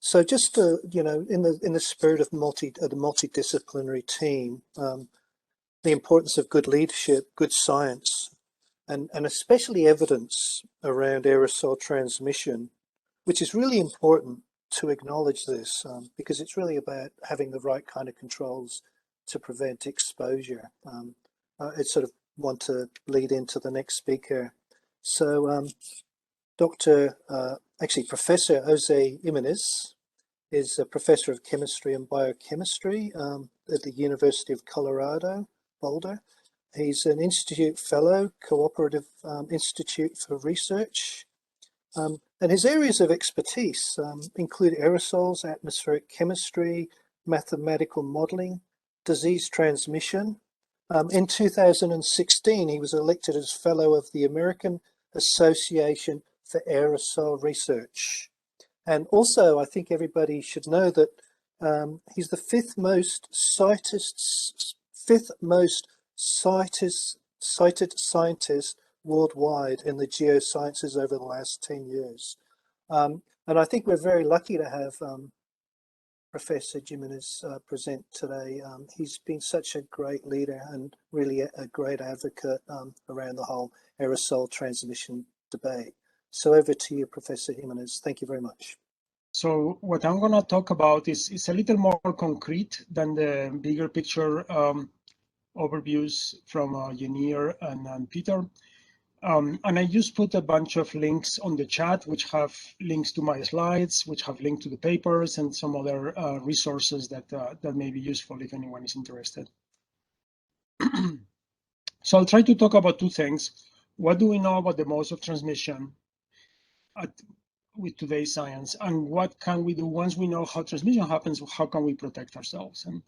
So just to, in the spirit of the multidisciplinary team, the importance of good leadership, good science, and especially evidence around aerosol transmission, which is really important to acknowledge this, because it's really about having the right kind of controls to prevent exposure. I sort of want to lead into the next speaker. So Professor Jose Jimenez is a professor of chemistry and biochemistry at the University of Colorado, Boulder. He's an institute fellow, Cooperative Institute for Research. And his areas of expertise include aerosols, atmospheric chemistry, mathematical modeling, disease transmission. In 2016, he was elected as fellow of the American Association for Aerosol Research. And also, I think everybody should know that he's the fifth most cited scientist worldwide in the geosciences over the last 10 years. And I think we're very lucky to have Professor Jimenez present today. He's been such a great leader and really a great advocate around the whole aerosol transmission debate. So over to you, Professor Jimenez. Thank you very much. So what I'm going to talk about is a little more concrete than the bigger picture overviews from Yanir and Peter. And I just put a bunch of links on the chat, which have links to my slides, which have links to the papers and some other resources that may be useful if anyone is interested. So I'll try to talk about two things. What do we know about the modes of transmission with today's science, and what can we do once we know how transmission happens? How can we protect ourselves? And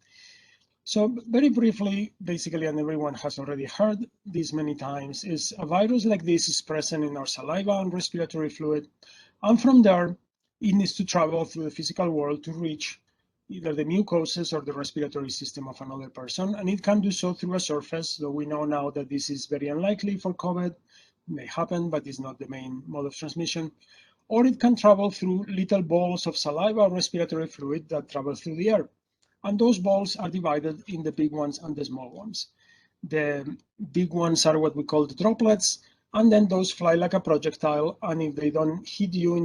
so very briefly, basically, and everyone has already heard this many times, is a virus like this is present in our saliva and respiratory fluid. And from there, it needs to travel through the physical world to reach either the mucoses or the respiratory system of another person. And it can do so through a surface, though we know now that this is very unlikely for COVID. It may happen, but it's not the main mode of transmission. Or it can travel through little balls of saliva or respiratory fluid that travel through the air. And those balls are divided in the big ones and the small ones. The big ones are what we call the droplets, and then those fly like a projectile. And if they don't hit you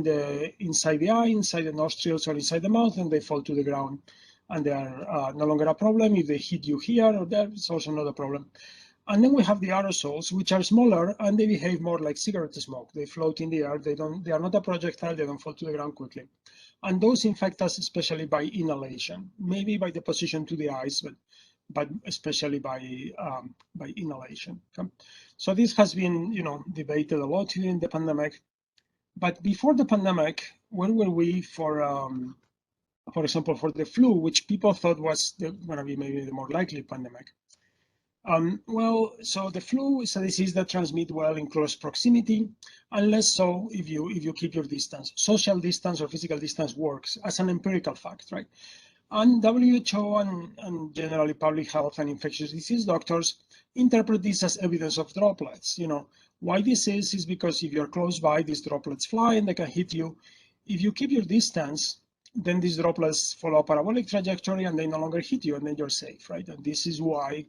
inside the eye, inside the nostrils, or inside the mouth, then they fall to the ground, and they are no longer a problem. If they hit you here or there, it's also not a problem. And then we have the aerosols, which are smaller, and they behave more like cigarette smoke. They float in the air. They are not a projectile. They don't fall to the ground quickly. And those infect us especially by inhalation, maybe by deposition to the eyes, but especially by inhalation. Okay? So this has been, debated a lot during the pandemic. But before the pandemic, where were we for example, for the flu, which people thought was going to be maybe the more likely pandemic? So the flu is a disease that transmits well in close proximity, unless so if you keep your distance. Social distance or physical distance works as an empirical fact, right? And WHO and generally public health and infectious disease doctors interpret this as evidence of droplets. Why this is because if you're close by, these droplets fly and they can hit you. If you keep your distance, then these droplets follow a parabolic trajectory and they no longer hit you, and then you're safe, right? And this is why.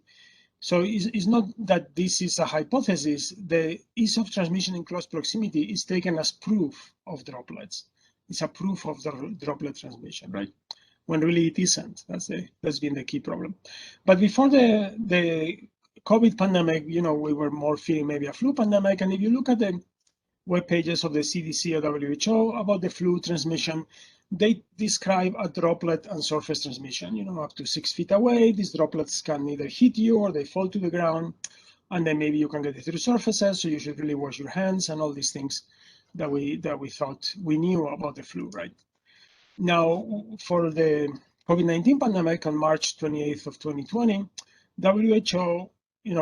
So it's not that this is a hypothesis. The ease of transmission in close proximity is taken as proof of droplets. It's a proof of the droplet transmission, right? When really it isn't. That's been the key problem. But before the COVID pandemic, we were more feeling maybe a flu pandemic. And if you look at the web pages of the CDC or WHO about the flu transmission, they describe a droplet and surface transmission, up to 6 feet away. These droplets can either hit you or they fall to the ground, and then maybe you can get it through surfaces. So you should really wash your hands and all these things that we thought we knew about the flu, right? Now, for the COVID-19 pandemic on March 28th of 2020, WHO,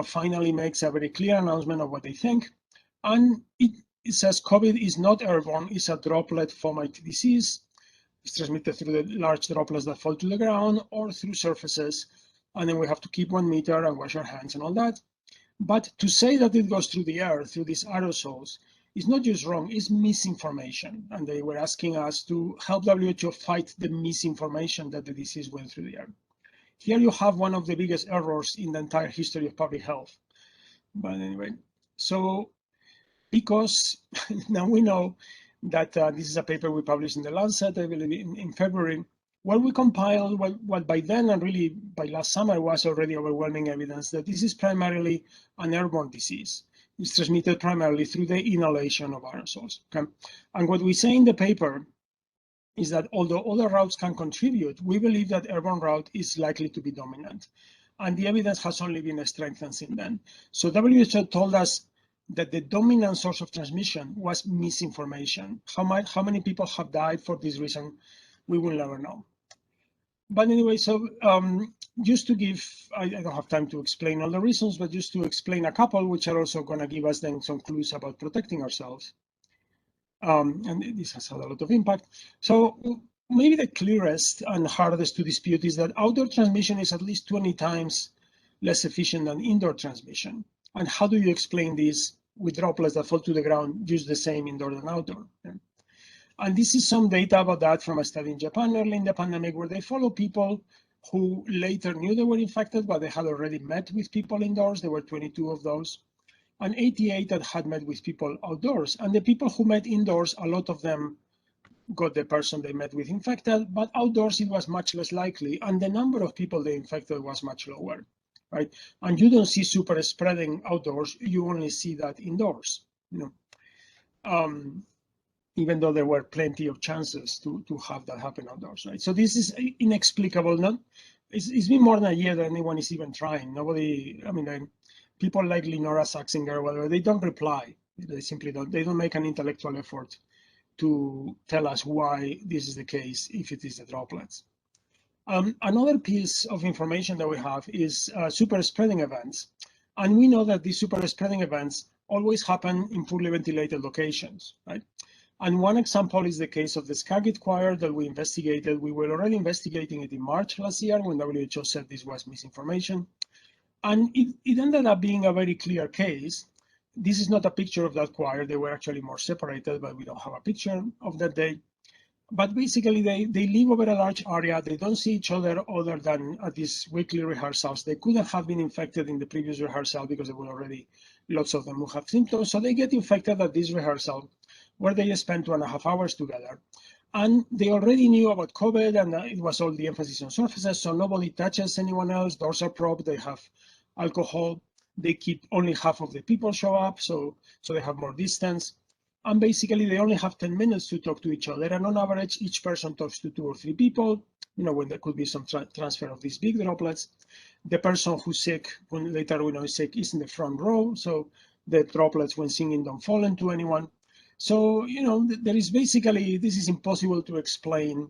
finally makes a very clear announcement of what they think, and it says COVID is not airborne; it's a droplet fomite disease. It's transmitted through the large droplets that fall to the ground or through surfaces. And then we have to keep 1 meter and wash our hands and all that. But to say that it goes through the air, through these aerosols, is not just wrong, it's misinformation. And they were asking us to help WHO fight the misinformation that the disease went through the air. Here you have one of the biggest errors in the entire history of public health. But anyway, so because now we know that this is a paper we published in the Lancet, I believe in February, where we compiled what by then and really by last summer was already overwhelming evidence that this is primarily an airborne disease. It's transmitted primarily through the inhalation of aerosols. Okay? And what we say in the paper is that although other routes can contribute, we believe that airborne route is likely to be dominant. And the evidence has only been strengthened since then. So WHO told us that the dominant source of transmission was misinformation. How many people have died for this reason, we will never know. But anyway, so just to give, I don't have time to explain all the reasons, but just to explain a couple, which are also going to give us then some clues about protecting ourselves. And this has had a lot of impact. So maybe the clearest and hardest to dispute is that outdoor transmission is at least 20 times less efficient than indoor transmission. And how do you explain this with droplets that fall to the ground, just the same indoor and outdoor? And this is some data about that from a study in Japan early in the pandemic, where they follow people who later knew they were infected, but they had already met with people indoors. There were 22 of those, and 88 that had met with people outdoors. And the people who met indoors, a lot of them got the person they met with infected, but outdoors it was much less likely, and the number of people they infected was much lower, right? And you don't see super spreading outdoors, you only see that indoors, you know. Even though there were plenty of chances to have that happen outdoors, right? So this is inexplicable. It's been more than a year that anyone is even trying. Nobody, I mean, people like Lenora Saxinger or whatever, they don't reply. They simply don't. They don't make an intellectual effort to tell us why this is the case if it is the droplets. Another piece of information that we have is super spreading events. And we know that these super spreading events always happen in poorly ventilated locations, right? And one example is the case of the Skagit choir that we investigated. We were already investigating it in March last year when WHO said this was misinformation. And it ended up being a very clear case. This is not a picture of that choir. They were actually more separated, but we don't have a picture of that day. But basically, they live over a large area. They don't see each other than at these weekly rehearsals. They couldn't have been infected in the previous rehearsal because there were already lots of them who have symptoms. So they get infected at this rehearsal, where they spend 2.5 hours together. And they already knew about COVID, and it was all the emphasis on surfaces, so nobody touches anyone else. Doors are propped, they have alcohol. They keep only half of the people show up, so they have more distance. And basically, they only have 10 minutes to talk to each other. And on average, each person talks to 2 or 3 people, you know, when there could be some transfer of these big droplets. The person who's sick, when later we know is sick, is in the front row. So the droplets when singing don't fall into anyone. So, you know, there is basically, this is impossible to explain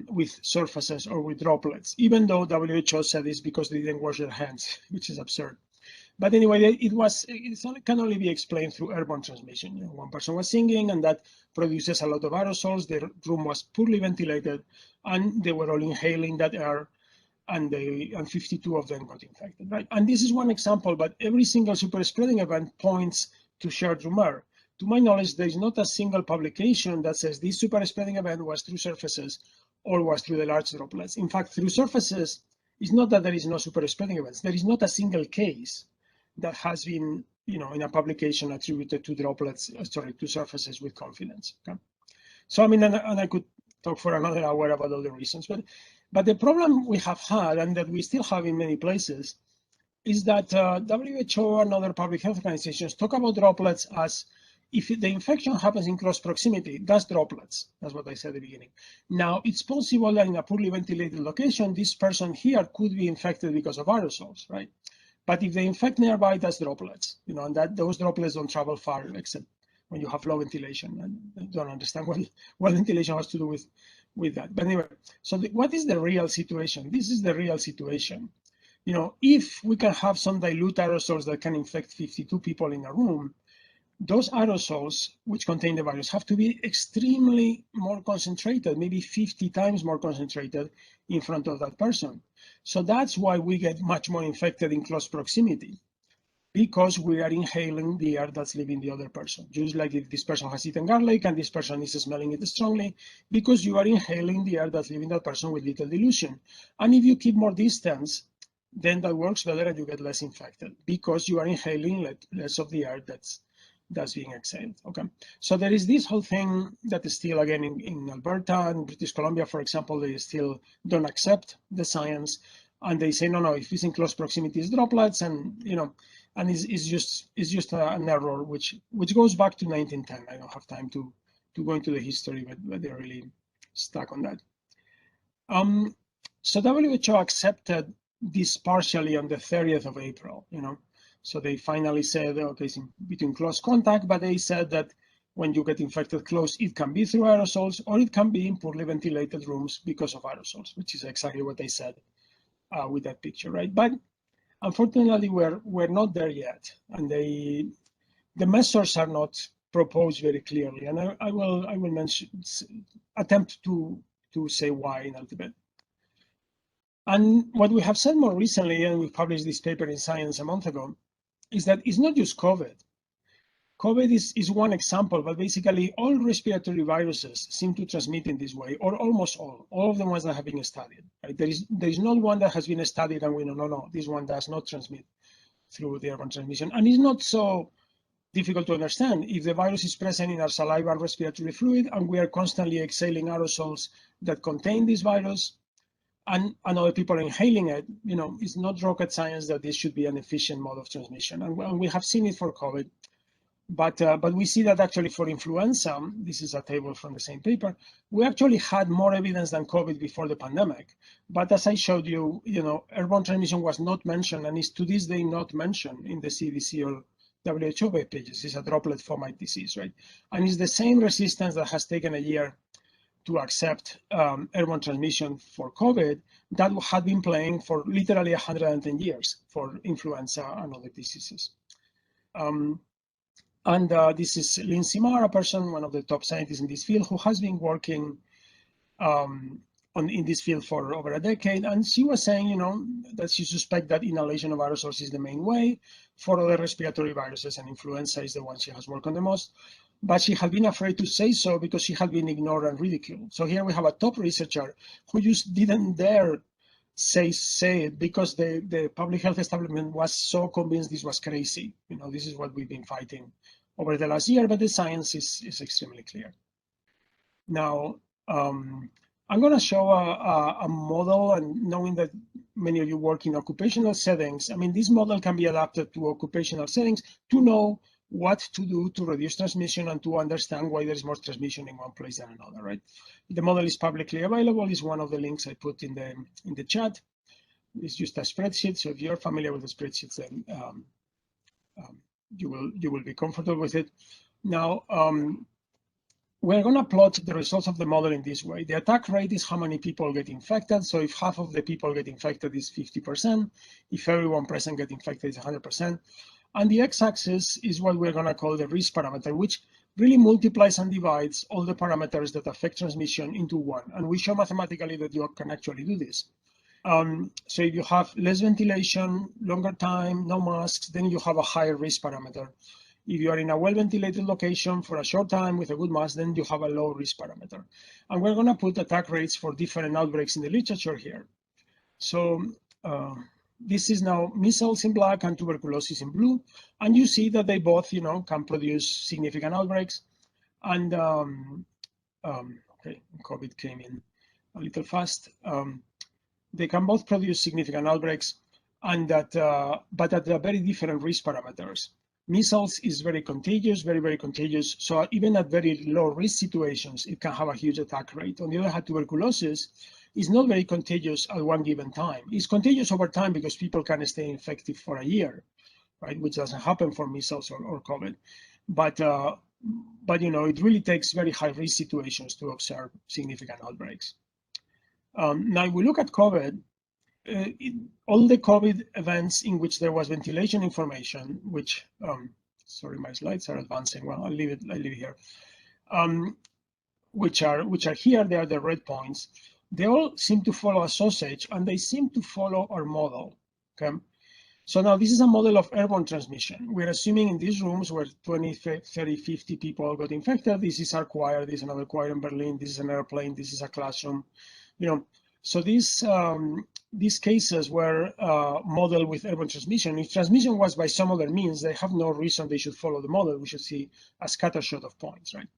with surfaces or with droplets, even though WHO said this because they didn't wash their hands, which is absurd. But anyway, it can only be explained through airborne transmission. You know, one person was singing, and that produces a lot of aerosols. The room was poorly ventilated, and they were all inhaling that air, and 52 of them got infected, right? And this is one example, but every single super spreading event points to shared room air. To my knowledge, there is not a single publication that says this super spreading event was through surfaces or was through the large droplets. In fact, through surfaces, it's not that there is no super spreading events. There is not a single case that has been, you know, in a publication attributed to droplets, to surfaces with confidence. Okay? So, I mean, and I could talk for another hour about all the reasons, but the problem we have had, and that we still have in many places, is that WHO and other public health organizations talk about droplets as if the infection happens in close proximity, that's droplets. That's what I said at the beginning. Now, it's possible that in a poorly ventilated location, this person here could be infected because of aerosols, right? But if they infect nearby, that's droplets, you know, and that those droplets don't travel far, except when you have low ventilation. And I don't understand what ventilation has to do with that. But anyway, so what is the real situation? This is the real situation. You know, if we can have some dilute aerosols that can infect 52 people in a room, those aerosols which contain the virus have to be extremely more concentrated, maybe 50 times more concentrated in front of that person. So that's why we get much more infected in close proximity. because we are inhaling the air that's leaving the other person. Just like if this person has eaten garlic and this person is smelling it strongly, because you are inhaling the air that's leaving that person with little dilution. And if you keep more distance, then that works better and you get less infected because you are inhaling less of the air that's being exhaled. Okay, so there is this whole thing that is still, again, in Alberta and British Columbia, for example, they still don't accept the science, and they say no, if it's in close proximity, it's droplets, and and it's just an error which goes back to 1910. I don't have time to go into the history, but they're really stuck on that. So WHO accepted this partially on the 30th of April. So they finally said, okay, it's between close contact, but they said that when you get infected close, it can be through aerosols or it can be in poorly ventilated rooms because of aerosols, which is exactly what they said with that picture, right? But unfortunately, we're not there yet, and the measures are not proposed very clearly, and I will attempt to say why in a little bit. And what we have said more recently, and we published this paper in Science a month ago, is that it's not just COVID. COVID is one example, but basically all respiratory viruses seem to transmit in this way, or almost all of the ones that have been studied. Right? There is not one that has been studied and we know, no, this one does not transmit through the airborne transmission. And it's not so difficult to understand. If the virus is present in our saliva and respiratory fluid, and we are constantly exhaling aerosols that contain this virus, and other people are inhaling it, it's not rocket science that this should be an efficient mode of transmission. And we have seen it for COVID, but we see that actually for influenza, this is a table from the same paper, we actually had more evidence than COVID before the pandemic. But as I showed you, airborne transmission was not mentioned, and is to this day not mentioned in the CDC or WHO web pages. It's a droplet fomite disease, right? And it's the same resistance that has taken a year to accept airborne transmission for COVID that had been playing for literally 110 years for influenza and other diseases. This is Lindsay Marr, a person, one of the top scientists in this field, who has been working in this field for over a decade. And she was saying, that she suspects that inhalation of aerosols is the main way for other respiratory viruses, and influenza is the one she has worked on the most. But she had been afraid to say so because she had been ignored and ridiculed. So here we have a top researcher who just didn't dare say it because the public health establishment was so convinced this was crazy. This is what we've been fighting over the last year, but the science is extremely clear. Now, I'm going to show a model, and knowing that many of you work in occupational settings, this model can be adapted to occupational settings to know what to do to reduce transmission and to understand why there is more transmission in one place than another, right? The model is publicly available. It's one of the links I put in the chat. It's just a spreadsheet, so if you're familiar with the spreadsheets, then you will be comfortable with it. Now, we're going to plot the results of the model in this way. The attack rate is how many people get infected. So if half of the people get infected, is 50%. If everyone present get infected, is 100%. And the x-axis is what we're going to call the risk parameter, which really multiplies and divides all the parameters that affect transmission into one. And we show mathematically that you can actually do this. So if you have less ventilation, longer time, no masks, then you have a higher risk parameter. If you are in a well-ventilated location for a short time with a good mask, then you have a low risk parameter. And we're going to put attack rates for different outbreaks in the literature here. So this is now measles in black and tuberculosis in blue. And you see that they both, can produce significant outbreaks. And okay, COVID came in a little fast. They can both produce significant outbreaks, and that, but at very different risk parameters. Measles is very contagious, very contagious. So even at very low risk situations, it can have a huge attack rate. On the other hand, tuberculosis is not very contagious at one given time. It's contagious over time because people can stay infected for a year, right? Which doesn't happen for measles or COVID. But it really takes very high risk situations to observe significant outbreaks. Now, if we look at COVID, all the COVID events in which there was ventilation information, which, sorry, my slides are advancing. Well, I'll leave it here. Which are here, they are the red points. They all seem to follow a sausage, and they seem to follow our model. Okay, So now this is a model of airborne transmission. We're assuming in these rooms where 20, 30, 50 people got infected. This is our choir, this is another choir in Berlin, this is an airplane, this is a classroom. So these cases were modeled with airborne transmission. If transmission was by some other means, they have no reason they should follow the model. We should see a scattershot of points, right?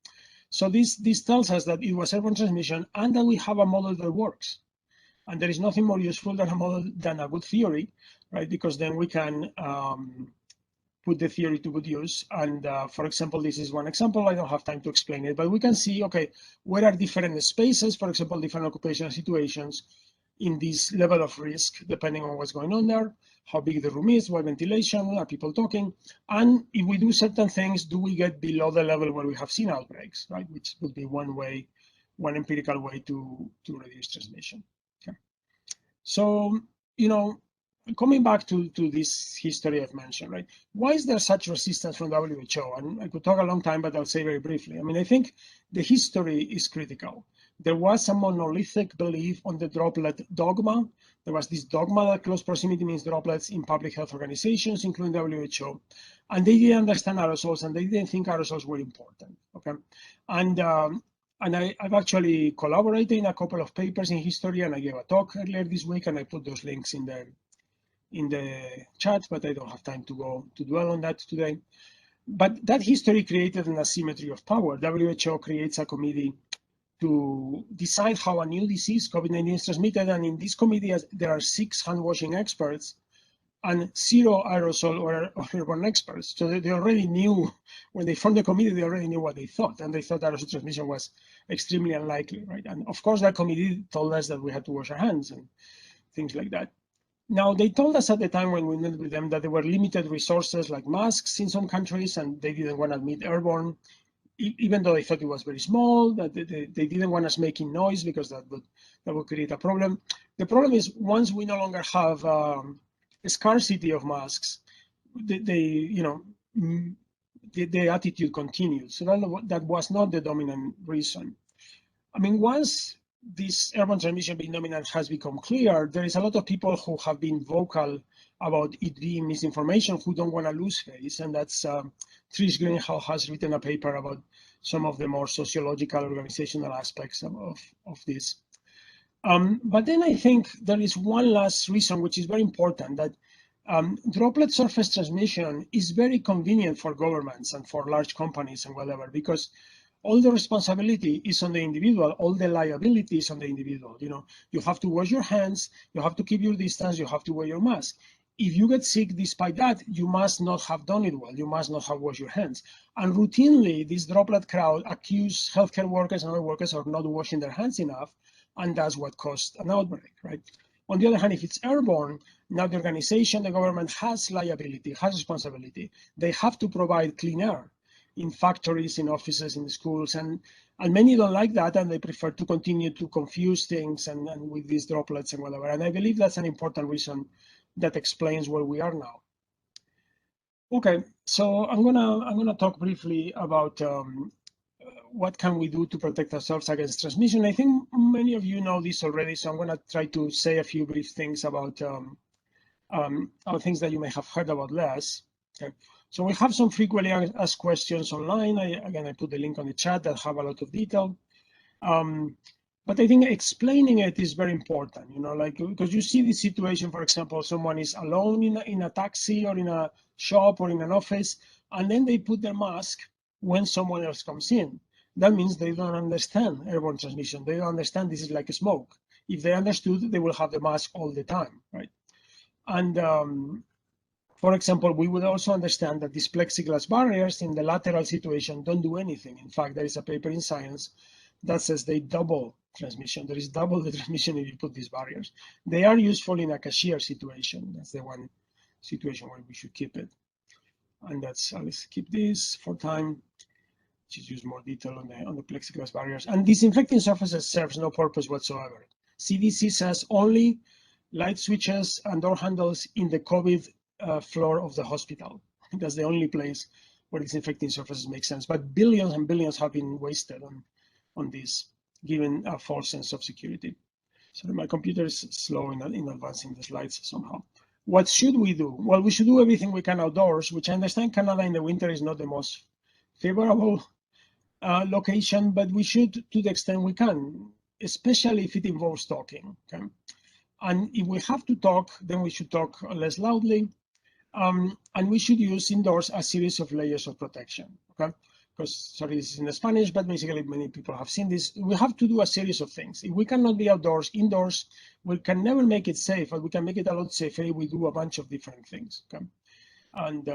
So this tells us that it was airborne transmission and that we have a model that works. And there is nothing more useful than a model than a good theory, right? Because then we can put the theory to good use. And for example, this is one example. I don't have time to explain it, but we can see, okay, where are different spaces, for example, different occupational situations in this level of risk, depending on what's going on there, how big the room is, what ventilation, are people talking, and if we do certain things, do we get below the level where we have seen outbreaks, right? Which would be one empirical way to reduce transmission. Okay. So, coming back to this history I've mentioned, right? Why is there such resistance from WHO? And I could talk a long time, but I'll say very briefly. I mean, I think the history is critical. There was a monolithic belief on the droplet dogma. There was this dogma that close proximity means droplets in public health organizations, including WHO. And they didn't understand aerosols, and they didn't think aerosols were important, okay? And I've actually collaborated in a couple of papers in history, and I gave a talk earlier this week, and I put those links in the chat, but I don't have time to dwell on that today. But that history created an asymmetry of power. WHO creates a committee to decide how a new disease, COVID-19, is transmitted, and in this committee there are 6 hand-washing experts and 0 aerosol or airborne experts. So they already knew, when they formed the committee, they already knew what they thought, and they thought aerosol transmission was extremely unlikely, right? And of course, that committee told us that we had to wash our hands and things like that. Now, they told us at the time when we met with them that there were limited resources like masks in some countries, and they didn't want to admit airborne, even though they thought it was very small, that they didn't want us making noise because that would create a problem. The problem is, once we no longer have a scarcity of masks, the attitude continued. So that was not the dominant reason. I mean, once this airborne transmission being dominant has become clear, there is a lot of people who have been vocal about it being misinformation, who don't want to lose face. And that's Trish Greenhalgh has written a paper about some of the more sociological, organizational aspects of this. But then I think there is one last reason, which is very important, that droplet surface transmission is very convenient for governments and for large companies and whatever, because all the responsibility is on the individual, all the liability is on the individual. You have to wash your hands, you have to keep your distance, you have to wear your mask. If you get sick despite that, you must not have done it well, you must not have washed your hands. And routinely, this droplet crowd accuse healthcare workers and other workers of not washing their hands enough, and that's what caused an outbreak, right? On the other hand, if it's airborne, now the organization, the government has liability, has responsibility. They have to provide clean air in factories, in offices, in schools, and many don't like that, and they prefer to continue to confuse things and with these droplets and whatever. And I believe that's an important reason that explains where we are now. Okay, so I'm gonna talk briefly about what can we do to protect ourselves against transmission. I think many of you know this already, so I'm gonna try to say a few brief things about things that you may have heard about less. Okay. So we have some frequently asked questions online. I put the link on the chat that have a lot of detail. But I think explaining it is very important, because you see this situation, for example, someone is alone in a taxi or in a shop or in an office, and then they put their mask when someone else comes in. That means they don't understand airborne transmission. They don't understand this is like smoke. If they understood, they will have the mask all the time, right? And for example, we would also understand that these plexiglass barriers in the lateral situation don't do anything. In fact, there is a paper in Science that says they double transmission. There is double the transmission if you put these barriers. They are useful in a cashier situation. That's the one situation where we should keep it. And let's keep this for time. Just use more detail on the plexiglass barriers. And disinfecting surfaces serves no purpose whatsoever. CDC says only light switches and door handles in the COVID floor of the hospital. That's the only place where disinfecting surfaces make sense. But billions and billions have been wasted on this, given a false sense of security. So my computer is slow in advancing the slides somehow. What should we do? Well, we should do everything we can outdoors, which I understand Canada in the winter is not the most favorable location, but we should to the extent we can, especially if it involves talking. Okay? And if we have to talk, then we should talk less loudly. And we should use indoors a series of layers of protection. Okay? Because, sorry, this is in Spanish, but basically many people have seen this. We have to do a series of things. If we cannot be outdoors, indoors, we can never make it safe, but we can make it a lot safer if we do a bunch of different things. Okay? And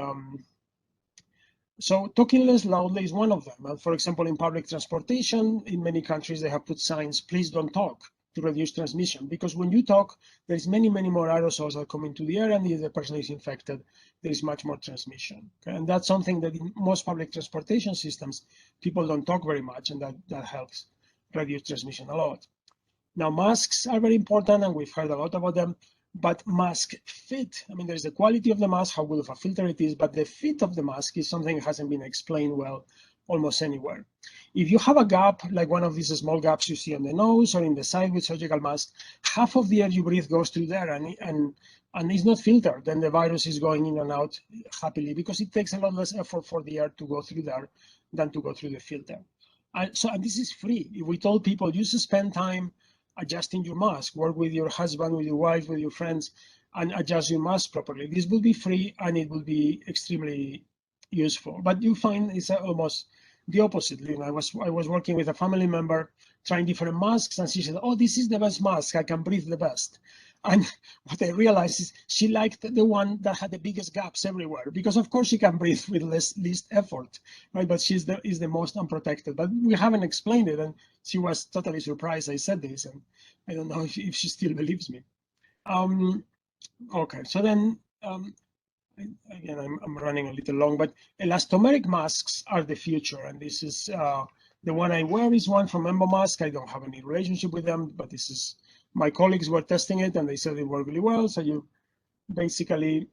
so talking less loudly is one of them. And for example, in public transportation, in many countries, they have put signs, please don't talk, to reduce transmission. Because when you talk, there's many more aerosols that come into the air, and if the person is infected, there is much more transmission. Okay? And that's something that in most public transportation systems, people don't talk very much, and that helps reduce transmission a lot. Now, masks are very important, and we've heard a lot about them. But mask fit, I mean, there's the quality of the mask, how good of a filter it is, but the fit of the mask is something that hasn't been explained well almost anywhere. If you have a gap, like one of these small gaps you see on the nose or in the side with surgical mask, half of the air you breathe goes through there and it's not filtered. Then the virus is going in and out happily because it takes a lot less effort for the air to go through there than to go through the filter. And this is free. If we told people, you should spend time adjusting your mask, work with your husband, with your wife, with your friends, and adjust your mask properly. This will be free and it will be extremely useful. But you find it's almost the opposite. You know, I was working with a family member trying different masks, and she said, "Oh, this is the best mask. I can breathe the best." And what I realized is she liked the one that had the biggest gaps everywhere, because of course she can breathe with least effort, right? But she's the most unprotected. But we haven't explained it, and she was totally surprised I said this, and I don't know if she still believes me. Okay, so then again, I'm running a little long, but elastomeric masks are the future, and this is the one I wear is one from Embomask. I don't have any relationship with them, but this is my colleagues were testing it and they said it worked really well. So you basically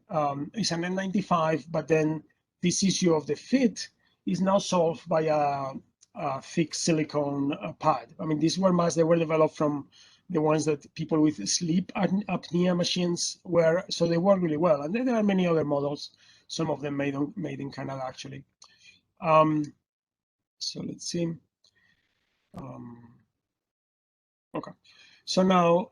it's an N95, but then this issue of the fit is now solved by a thick silicone pad. I mean, these were masks that were developed from the ones that people with sleep apnea machines wear, so they work really well. And then there are many other models, some of them made in Canada actually. So let's see. Okay, so now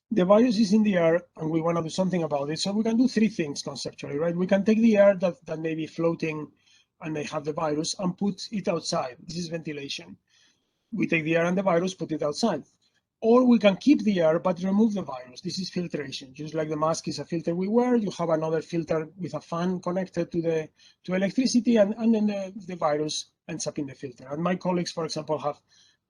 the virus is in the air and we want to do something about it. So we can do three things conceptually, right? We can take the air that may be floating and may have the virus and put it outside. This is ventilation. We take the air and the virus, put it outside. Or we can keep the air but remove the virus. This is filtration. Just like the mask is a filter we wear, you have another filter with a fan connected to electricity, and then the virus ends up in the filter. And my colleagues, for example, have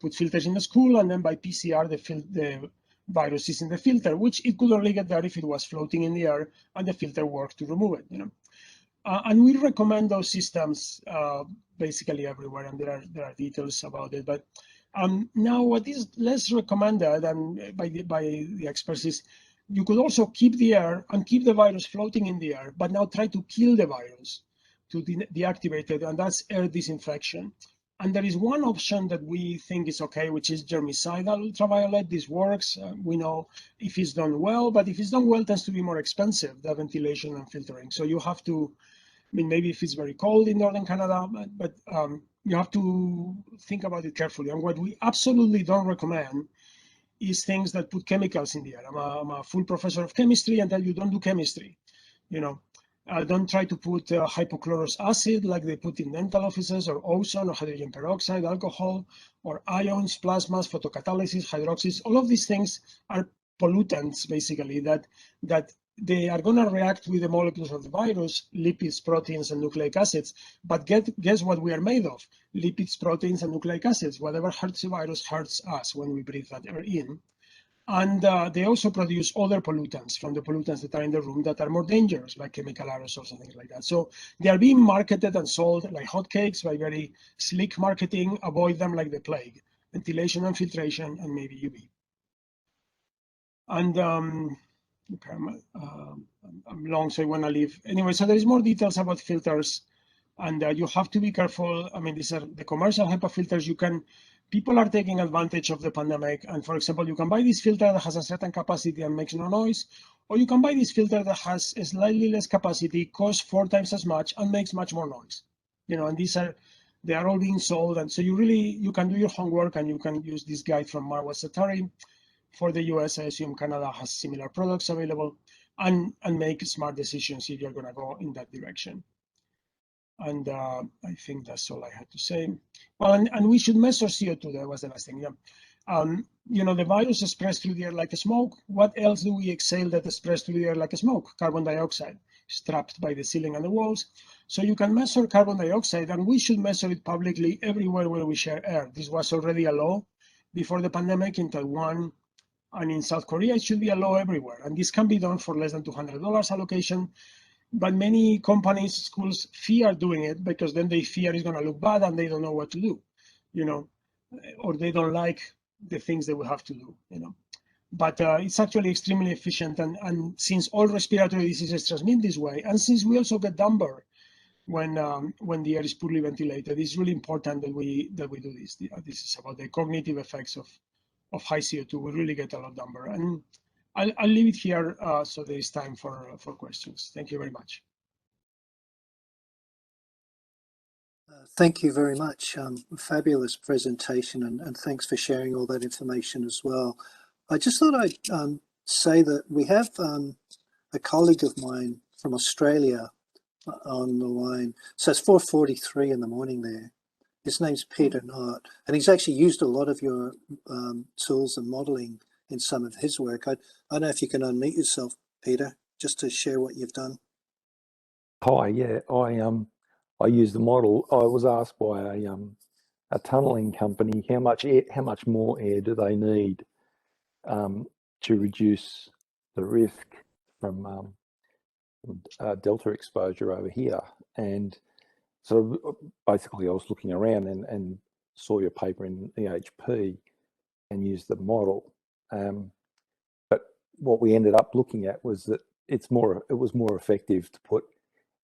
put filters in the school, and then by PCR the virus is in the filter, which it could only get there if it was floating in the air and the filter worked to remove it. You know, and we recommend those systems basically everywhere, and there are details about it. But now, what is less recommended and by the experts is you could also keep the air and keep the virus floating in the air, but now try to kill the virus, to deactivate it, and that's air disinfection. And there is one option that we think is okay, which is germicidal ultraviolet. This works. We know if it's done well, but if it's done well, it tends to be more expensive, the ventilation and filtering. So you have to, I mean, maybe if it's very cold in northern Canada, but you have to think about it carefully. And what we absolutely don't recommend is things that put chemicals in the air. I'm a full professor of chemistry and tell you don't do chemistry. You know, don't try to put hypochlorous acid like they put in dental offices, or ozone, or hydrogen peroxide, alcohol, or ions, plasmas, photocatalysis, hydroxys. All of these things are pollutants, basically, that they are going to react with the molecules of the virus, lipids, proteins, and nucleic acids. But guess what we are made of? Lipids, proteins, and nucleic acids. Whatever hurts the virus hurts us when we breathe that air in. And they also produce other pollutants from the pollutants that are in the room that are more dangerous, like chemical aerosols and things like that. So they are being marketed and sold like hotcakes by very slick marketing. Avoid them like the plague. Ventilation and filtration, and maybe UV. And okay, I'm long, so I want to leave. Anyway, so there's more details about filters, and you have to be careful. I mean, these are the commercial HEPA filters. People are taking advantage of the pandemic, and for example, you can buy this filter that has a certain capacity and makes no noise, Or you can buy this filter that has a slightly less capacity, costs 4 times as much, and makes much more noise. And they are all being sold. And so you can do your homework, and you can use this guide from Marwa Satari. For the US, I assume Canada has similar products available, and make smart decisions if you're going to go in that direction. And I think that's all I had to say. Well, and we should measure CO2. That was the last thing. Yeah. The virus spreads through the air like a smoke. What else do we exhale that spreads through the air like a smoke? Carbon dioxide is trapped by the ceiling and the walls. So you can measure carbon dioxide, and we should measure it publicly everywhere where we share air. This was already a law before the pandemic in Taiwan and in South Korea. It should be a law everywhere. And this can be done for less than $200 allocation. But many companies, schools fear doing it because then they fear it's going to look bad and they don't know what to do, or they don't like the things they will have to do, But it's actually extremely efficient. And since all respiratory diseases transmit this way, and since we also get dumber when the air is poorly ventilated, it's really important that we do this. This is about the cognitive effects of high CO2. We really get a lot dumber. And I'll leave it here so there is time for questions. Thank you very much. Thank you very much. Fabulous presentation, and thanks for sharing all that information as well. I just thought I'd say that we have a colleague of mine from Australia on the line. So it's 4:43 in the morning there. His name's Peter Knott, and he's actually used a lot of your tools and modeling in some of his work. I don't know if you can unmute yourself, Peter, just to share what you've done. Hi, yeah, I use the model. I was asked by a tunneling company how much more air do they need to reduce the risk from delta exposure over here. And so basically I was looking around and saw your paper in EHP and used the model. But what we ended up looking at was that it was more effective to put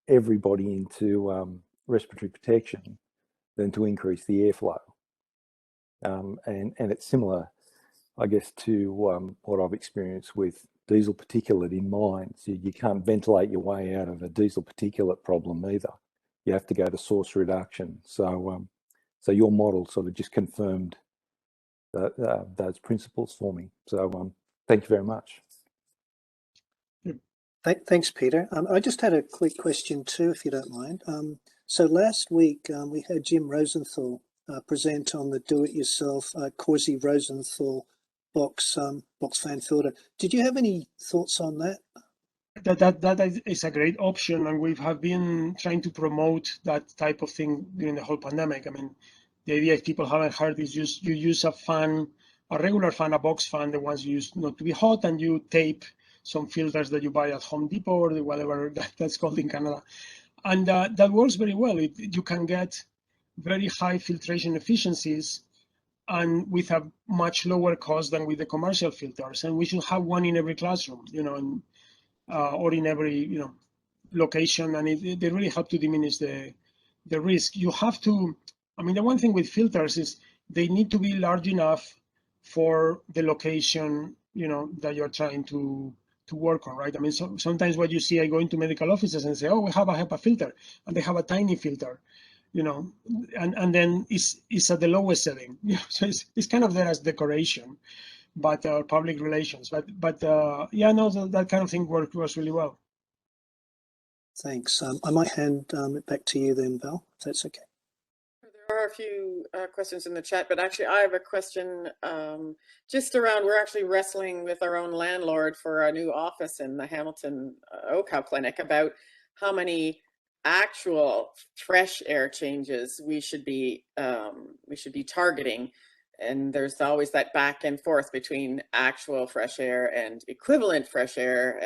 everybody into respiratory protection than to increase the airflow. And it's similar, I guess, to what I've experienced with diesel particulate in mines. You can't ventilate your way out of a diesel particulate problem either. You have to go to source reduction. So your model sort of just confirmed those principles for me. So thank you very much. Thanks, Peter. I just had a quick question too, if you don't mind. So last week we had Jim Rosenthal present on the do-it-yourself Corsi Rosenthal box fan filter. Did you have any thoughts on that? That is a great option, and we have been trying to promote that type of thing during the whole pandemic. I mean, the idea, if people haven't heard, is you use a fan, a regular fan, a box fan, the ones you use not to be hot, and you tape some filters that you buy at Home Depot or whatever that's called in Canada. And that works very well. You can get very high filtration efficiencies and with a much lower cost than with the commercial filters. And we should have one in every classroom, or in every, location. And they really help to diminish the risk. You have to, the one thing with filters is they need to be large enough for the location, that you're trying to work on, right? Sometimes what you see, I go into medical offices and say, oh, we have a HEPA filter, and they have a tiny filter, and then it's at the lowest setting. So it's kind of there as decoration, but public relations. But that kind of thing works really well. Thanks. I might hand it back to you then, Val, if that's okay. There are a few questions in the chat, but actually I have a question just around, we're actually wrestling with our own landlord for a new office in the Hamilton OCAL clinic about how many actual fresh air changes we should be targeting. And there's always that back and forth between actual fresh air and equivalent fresh air.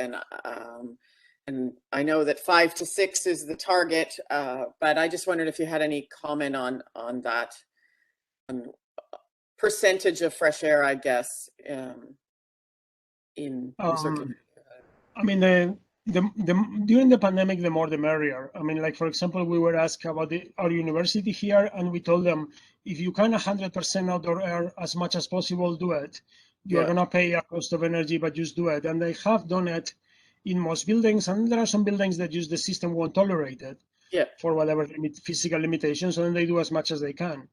And I know that 5 to 6 is the target, but I just wondered if you had any comment on that, on percentage of fresh air, I guess, in circulation. During the pandemic, the more the merrier. Like, for example, we were asked about our university here, and we told them, if you can 100% outdoor air as much as possible, do it. You're going to pay a cost of energy, but just do it. And they have done it in most buildings, and there are some buildings that use the system won't tolerate it Yeah. for whatever physical limitations, and then they do as much as they can.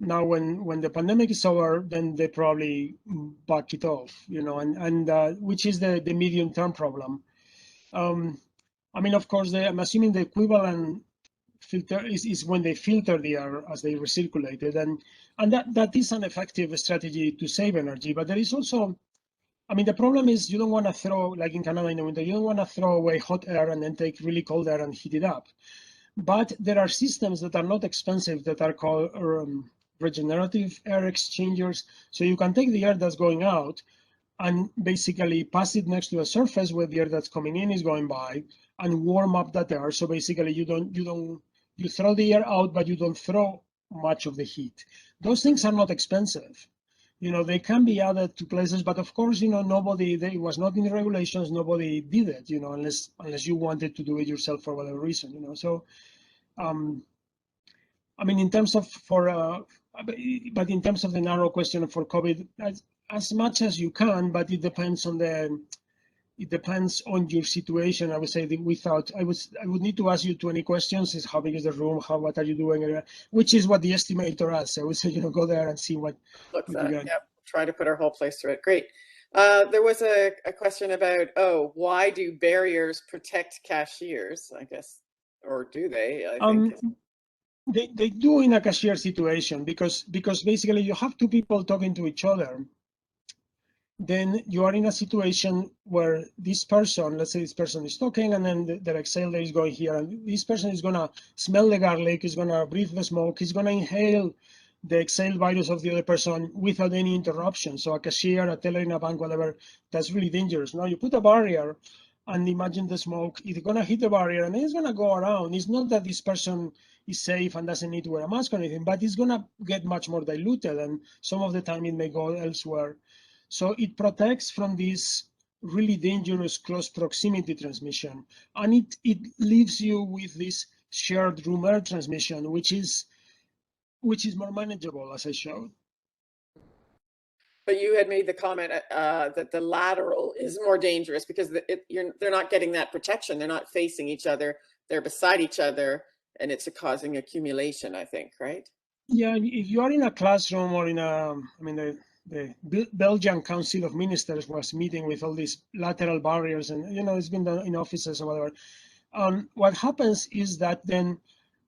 Now, when the pandemic is over, then they probably back it off, you know, and which is the medium-term problem. I mean, of course, I'm assuming the equivalent filter is when they filter the air as they recirculate it, and that is an effective strategy to save energy. But there is also, I mean, the problem is you don't want to throw, like in Canada in the winter, you don't want to throw away hot air and then take really cold air and heat it up. But there are systems that are not expensive that are called regenerative air exchangers. So you can take the air that's going out and basically pass it next to a surface where the air that's coming in is going by, and warm up that air. So basically you throw the air out, but you don't throw much of the heat. Those things are not expensive. You know, they can be added to places, but of course, you know, it was not in the regulations, nobody did it, you know, unless you wanted to do it yourself for whatever reason, you know. So I mean, in terms of but in terms of the narrow question for COVID, as much as you can, but it depends on your situation. I would say that I would need to ask you 20 questions: is how big is the room, what are you doing, which is what the estimator asks. I would say, you know, go there and see what Looks you at. got. Yep. Try to put our whole place through it. Great. There was a question about, why do barriers protect cashiers, I guess, or do they? I think. They do in a cashier situation because basically you have two people talking to each other. Then you are in a situation where this person, let's say this person is talking, and then the exhaler is going here, and this person is going to smell the garlic, is going to breathe the smoke, he's going to inhale the exhaled virus of the other person without any interruption. So a cashier, a teller in a bank, whatever, that's really dangerous. Now you put a barrier and imagine the smoke, it's going to hit the barrier and it's going to go around. It's not that this person is safe and doesn't need to wear a mask or anything, but it's going to get much more diluted, and some of the time it may go elsewhere. So it protects from this really dangerous close proximity transmission, and it leaves you with this shared room air transmission, which is more manageable, as I showed. But you had made the comment that the lateral is more dangerous because they're not getting that protection. They're not facing each other. They're beside each other, and it's causing accumulation, I think, right? Yeah, if you are in a classroom or the Belgian Council of Ministers was meeting with all these lateral barriers, and, you know, it's been done in offices or whatever. What happens is that then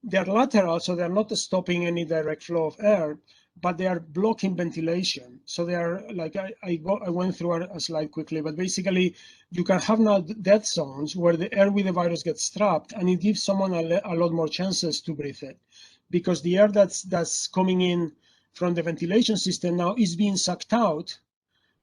they're lateral, so they're not stopping any direct flow of air, but they are blocking ventilation. So they are like, I went through a slide quickly, but basically you can have now dead zones where the air with the virus gets trapped, and it gives someone a lot more chances to breathe it, because the air that's coming in from the ventilation system now is being sucked out.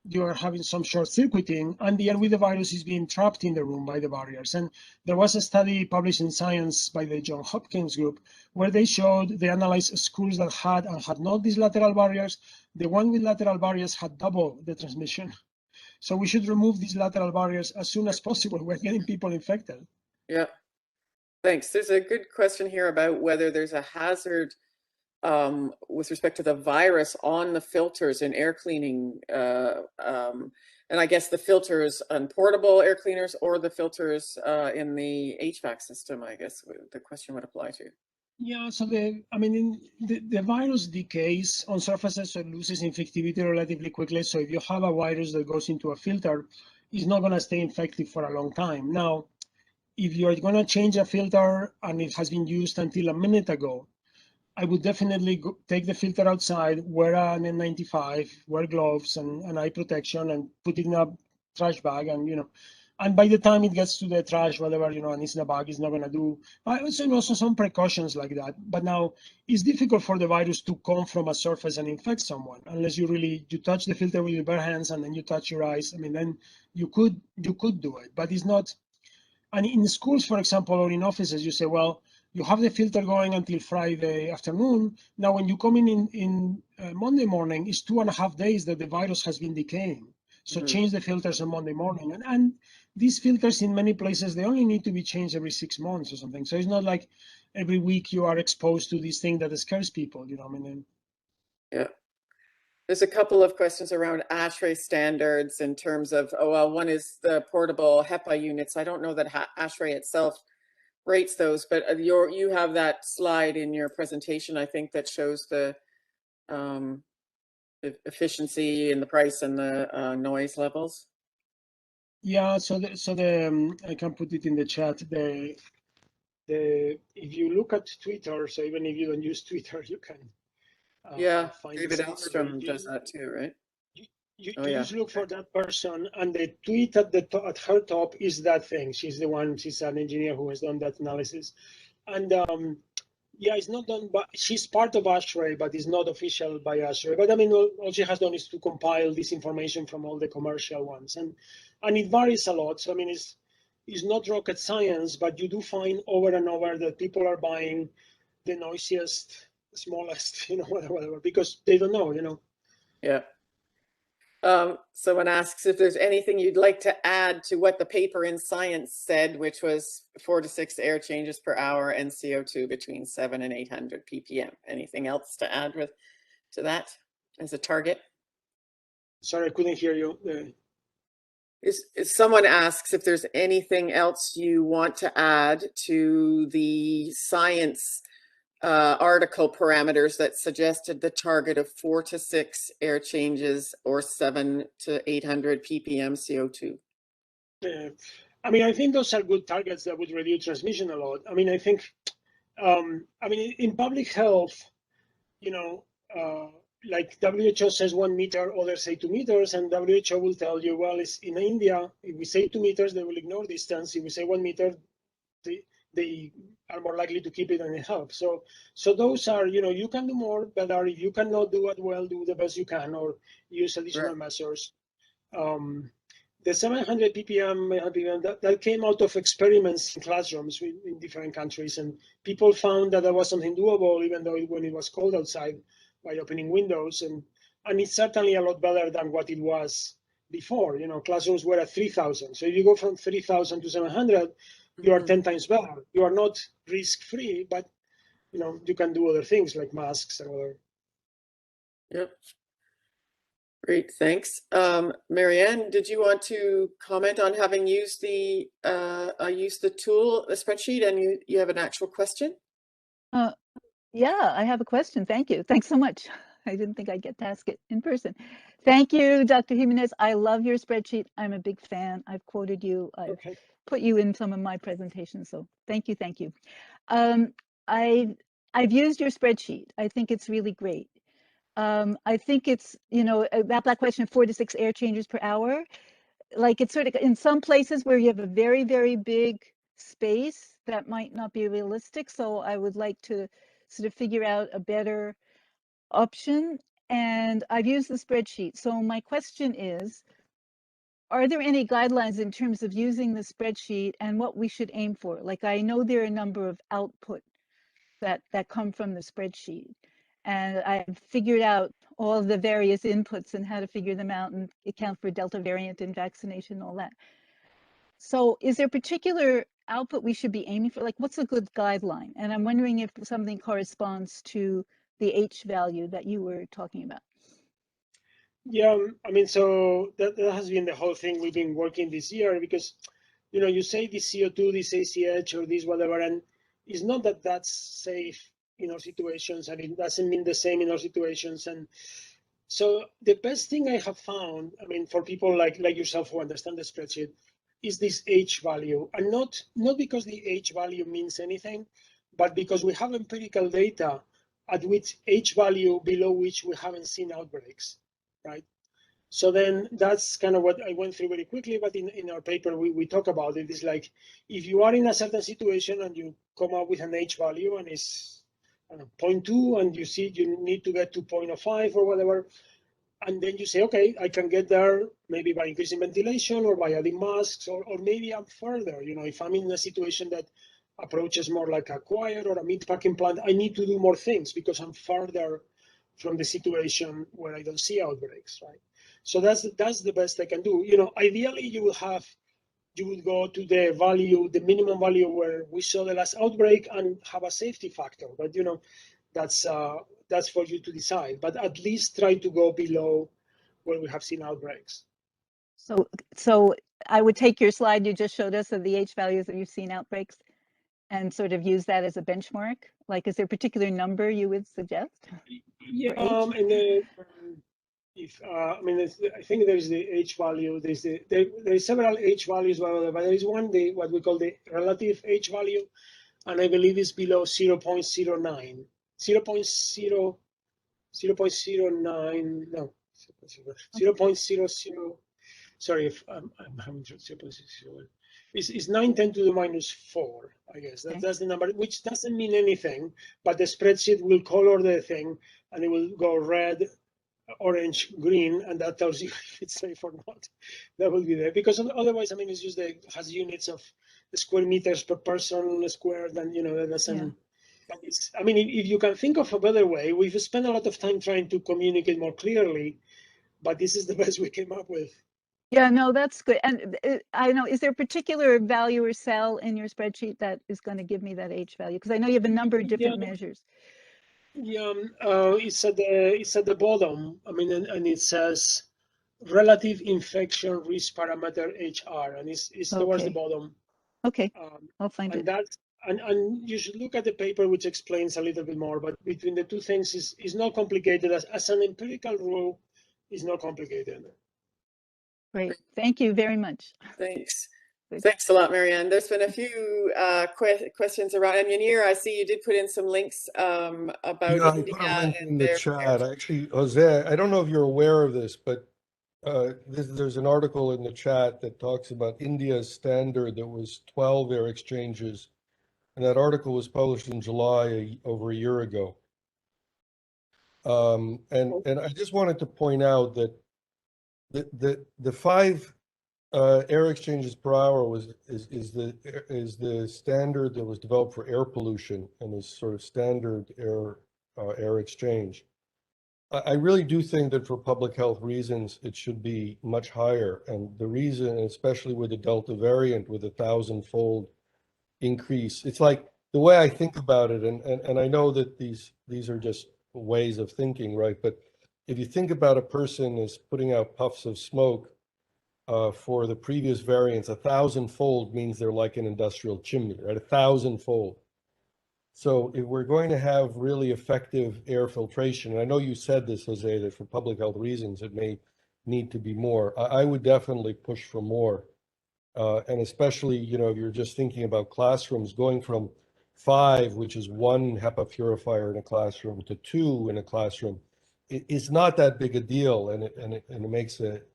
You are having some short circuiting, and the air with the virus is being trapped in the room by the barriers. And there was a study published in Science by the Johns Hopkins group where they analyzed schools that had and had not these lateral barriers. The one with lateral barriers had double the transmission. So we should remove these lateral barriers as soon as possible. We're getting people infected. Yeah. Thanks. There's a good question here about whether there's a hazard with respect to the virus on the filters in air cleaning. And I guess the filters on portable air cleaners or the filters in the HVAC system, I guess the question would apply to. Yeah, so the virus decays on surfaces, so it loses infectivity relatively quickly. So if you have a virus that goes into a filter, it's not going to stay infected for a long time. Now, if you're going to change a filter and it has been used until a minute ago, I would definitely take the filter outside, wear an N95, wear gloves and eye protection, and put it in a trash bag. And, you know, and by the time it gets to the trash, whatever, you know, and it's in a bag, it's not going to do. So also some precautions like that. But now it's difficult for the virus to come from a surface and infect someone unless you touch the filter with your bare hands and then you touch your eyes. I mean, then you could do it, but it's not. And in schools, for example, or in offices, you say, well, you have the filter going until Friday afternoon. Now, when you come in Monday morning, it's 2.5 days that the virus has been decaying. So change the filters on Monday morning. And these filters in many places, they only need to be changed every 6 months or something. So it's not like every week you are exposed to this thing that scares people, you know what I mean? Yeah. There's a couple of questions around ASHRAE standards in terms of, oh, well, one is the portable HEPA units. I don't know that ASHRAE itself rates those, but you have that slide in your presentation, I think, that shows the efficiency and the price and the noise levels. Yeah, so I can put it in the chat. If you look at Twitter, so even if you don't use Twitter, you can find David Elstrom does that too, right? You just look for that person, and the tweet at her top is that thing. She's an engineer who has done that analysis, and yeah, it's not done, but she's part of ASHRAE, but it's not official by ASHRAE. But I mean, all she has done is to compile this information from all the commercial ones, and it varies a lot. So I mean, it's not rocket science, but you do find over and over that people are buying the noisiest, smallest, whatever, because they don't know, Yeah. Someone asks if there's anything you'd like to add to what the paper in Science said, which was 4 to 6 air changes per hour and CO2 between 7 and 800 ppm. Anything else to add to that as a target? Sorry, I couldn't hear you. Someone asks if there's anything else you want to add to the Science article parameters that suggested the target of 4 to 6 air changes or 7 to 800 ppm CO2. I mean, I think those are good targets that would reduce transmission a lot. I mean, I think, I mean, in public health, like WHO says 1 meter, others say 2 meters, and WHO will tell you, well, it's in India, if we say 2 meters, they will ignore distance. If we say 1 meter, they are more likely to keep it and it helps. So those are, you can do more, better. If you cannot do it well, do the best you can or use additional measures. The 700 ppm, that came out of experiments in classrooms in different countries, and people found that there was something doable, even though when it was cold outside, by opening windows, and it's certainly a lot better than what it was before. Classrooms were at 3,000. So if you go from 3,000 to 700, you are 10 times better. You are not risk-free, but you can do other things like masks and other. Yep. Great, thanks. Marianne, did you want to comment on having used the tool, the spreadsheet, and you have an actual question? Yeah, I have a question. Thank you. Thanks so much. I didn't think I'd get to ask it in person. Thank you, Dr. Jimenez. I love your spreadsheet. I'm a big fan. I've quoted you. I've put you in some of my presentations. So thank you. Thank you. I've used your spreadsheet. I think it's really great. I think it's, about that question of 4 to 6 air changes per hour. Like it's sort of in some places where you have a very, very big space that might not be realistic. So I would like to sort of figure out a better option. And I've used the spreadsheet. So my question is, are there any guidelines in terms of using the spreadsheet and what we should aim for? Like I know there are a number of output that come from the spreadsheet. And I've figured out all of the various inputs and how to figure them out and account for Delta variant and vaccination and all that. So is there a particular output we should be aiming for? Like what's a good guideline? And I'm wondering if something corresponds to the H value that you were talking about. Yeah, I mean, so that has been the whole thing we've been working this year because, you say this CO2, this ACH or this whatever, and it's not that that's safe in our situations, and it doesn't mean the same in our situations. And so the best thing I have found, I mean, for people like yourself who understand the spreadsheet, is this H value, and not because the H value means anything, but because we have empirical data at which H value below which we haven't seen outbreaks, right? So then that's kind of what I went through very quickly, but in our paper we talk about it. It's like if you are in a certain situation and you come up with an H value and it's 0.2 and you see you need to get to 0.05 or whatever, and then you say, okay, I can get there maybe by increasing ventilation or by adding masks, or maybe I'm further. If I'm in a situation that approaches more like a choir or a meat packing plant, I need to do more things because I'm further from the situation where I don't see outbreaks, right? So that's the best I can do. Ideally you would go to the value, the minimum value where we saw the last outbreak and have a safety factor. But that's that's for you to decide. But at least try to go below where we have seen outbreaks. So I would take your slide you just showed us of the H values that you've seen outbreaks and sort of use that as a benchmark. Like, is there a particular number you would suggest? Yeah, for H? and then if I mean, I think there's the H value. There's several H values, but there is one, what we call the relative H value, and I believe it's below 0.09. 0.009, no, 0.00. Sorry if I'm having 0.001. It's 910 to the -4, I guess. Okay. That's the number, which doesn't mean anything, but the spreadsheet will color the thing and it will go red, orange, green, and that tells you if it's safe or not. That will be there, because otherwise, I mean, it's just has units of square meters per person squared, and that doesn't. Yeah. But I mean, if you can think of a better way, we've spent a lot of time trying to communicate more clearly, but this is the best we came up with. Yeah, no, that's good. And I know, is there a particular value or cell in your spreadsheet that is going to give me that H value? Because I know you have a number of different measures. Yeah, it's at the bottom. I mean, and it says relative infection risk parameter HR, and it's towards the Okay. bottom. Okay, I'll find And it. that's and you should look at the paper, which explains a little bit more. But between the two things is not complicated. As an empirical rule, is not complicated. Great. Thank you very much. Thanks. Good. Thanks a lot, Marianne. There's been a few questions around, and Munir, I see you did put in some links about Yeah, I India put a link and in the their chat. Actually, Jose, I don't know if you're aware of this, but there's an article in the chat that talks about India's standard that was 12 air exchanges, and that article was published in July over a year ago. And I just wanted to point out that the 5 air exchanges per hour is the standard that was developed for air pollution and is sort of standard air exchange. I really do think that for public health reasons, it should be much higher. And the reason, especially with the Delta variant, with a 1,000-fold increase, it's like the way I think about it, and I know that these are just ways of thinking, right? But if you think about a person is putting out puffs of smoke for the previous variants, 1,000-fold means they're like an industrial chimney, right? 1,000-fold. So if we're going to have really effective air filtration, and I know you said this, Jose, that for public health reasons, it may need to be more. I would definitely push for more. And especially, if you're just thinking about classrooms, going from 5, which is 1 HEPA purifier in a classroom, to 2 in a classroom, it's not that big a deal, and it makes it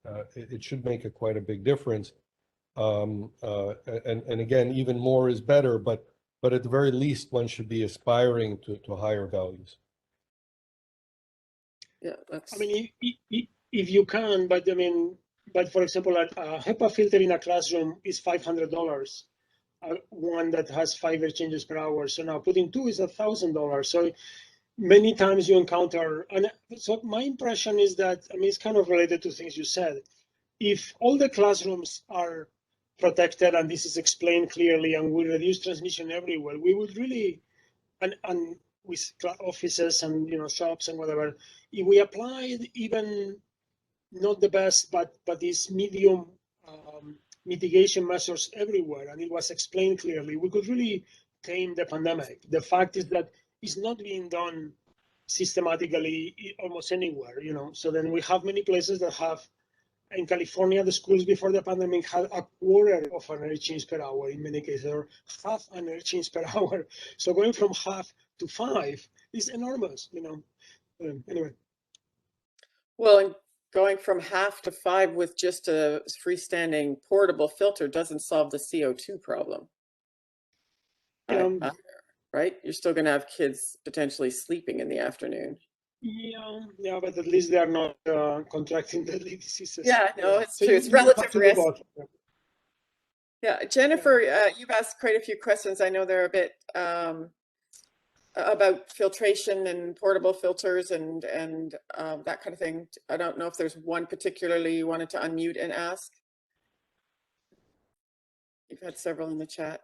should make quite a big difference. And again, even more is better, but at the very least, one should be aspiring to higher values. Yeah, that's. I mean, if you can, but I mean, but for example, a HEPA filter in a classroom is $500. One that has 5 exchanges per hour. So now putting 2 is $1,000. So many times you encounter, and so my impression is that, I mean, it's kind of related to things you said. If all the classrooms are protected and this is explained clearly and we reduce transmission everywhere, we would really, and with offices and shops and whatever, if we applied even not the best, but these medium mitigation measures everywhere, and it was explained clearly, we could really tame the pandemic. The fact is that it's not being done systematically almost anywhere, So then we have many places that have. In California, the schools before the pandemic had a quarter of an air exchange per hour in many cases, or half an air exchange per hour. So going from half to 5 is enormous, Anyway. Well, and going from half to 5 with just a freestanding portable filter doesn't solve the CO2 problem. Right? You're still going to have kids potentially sleeping in the afternoon. Yeah, but at least they are not contracting deadly diseases. Yeah, no, it's So true. It's relative risk. Yeah, Jennifer, you've asked quite a few questions. I know they're a bit about filtration and portable filters and that kind of thing. I don't know if there's one particularly you wanted to unmute and ask. You've had several in the chat.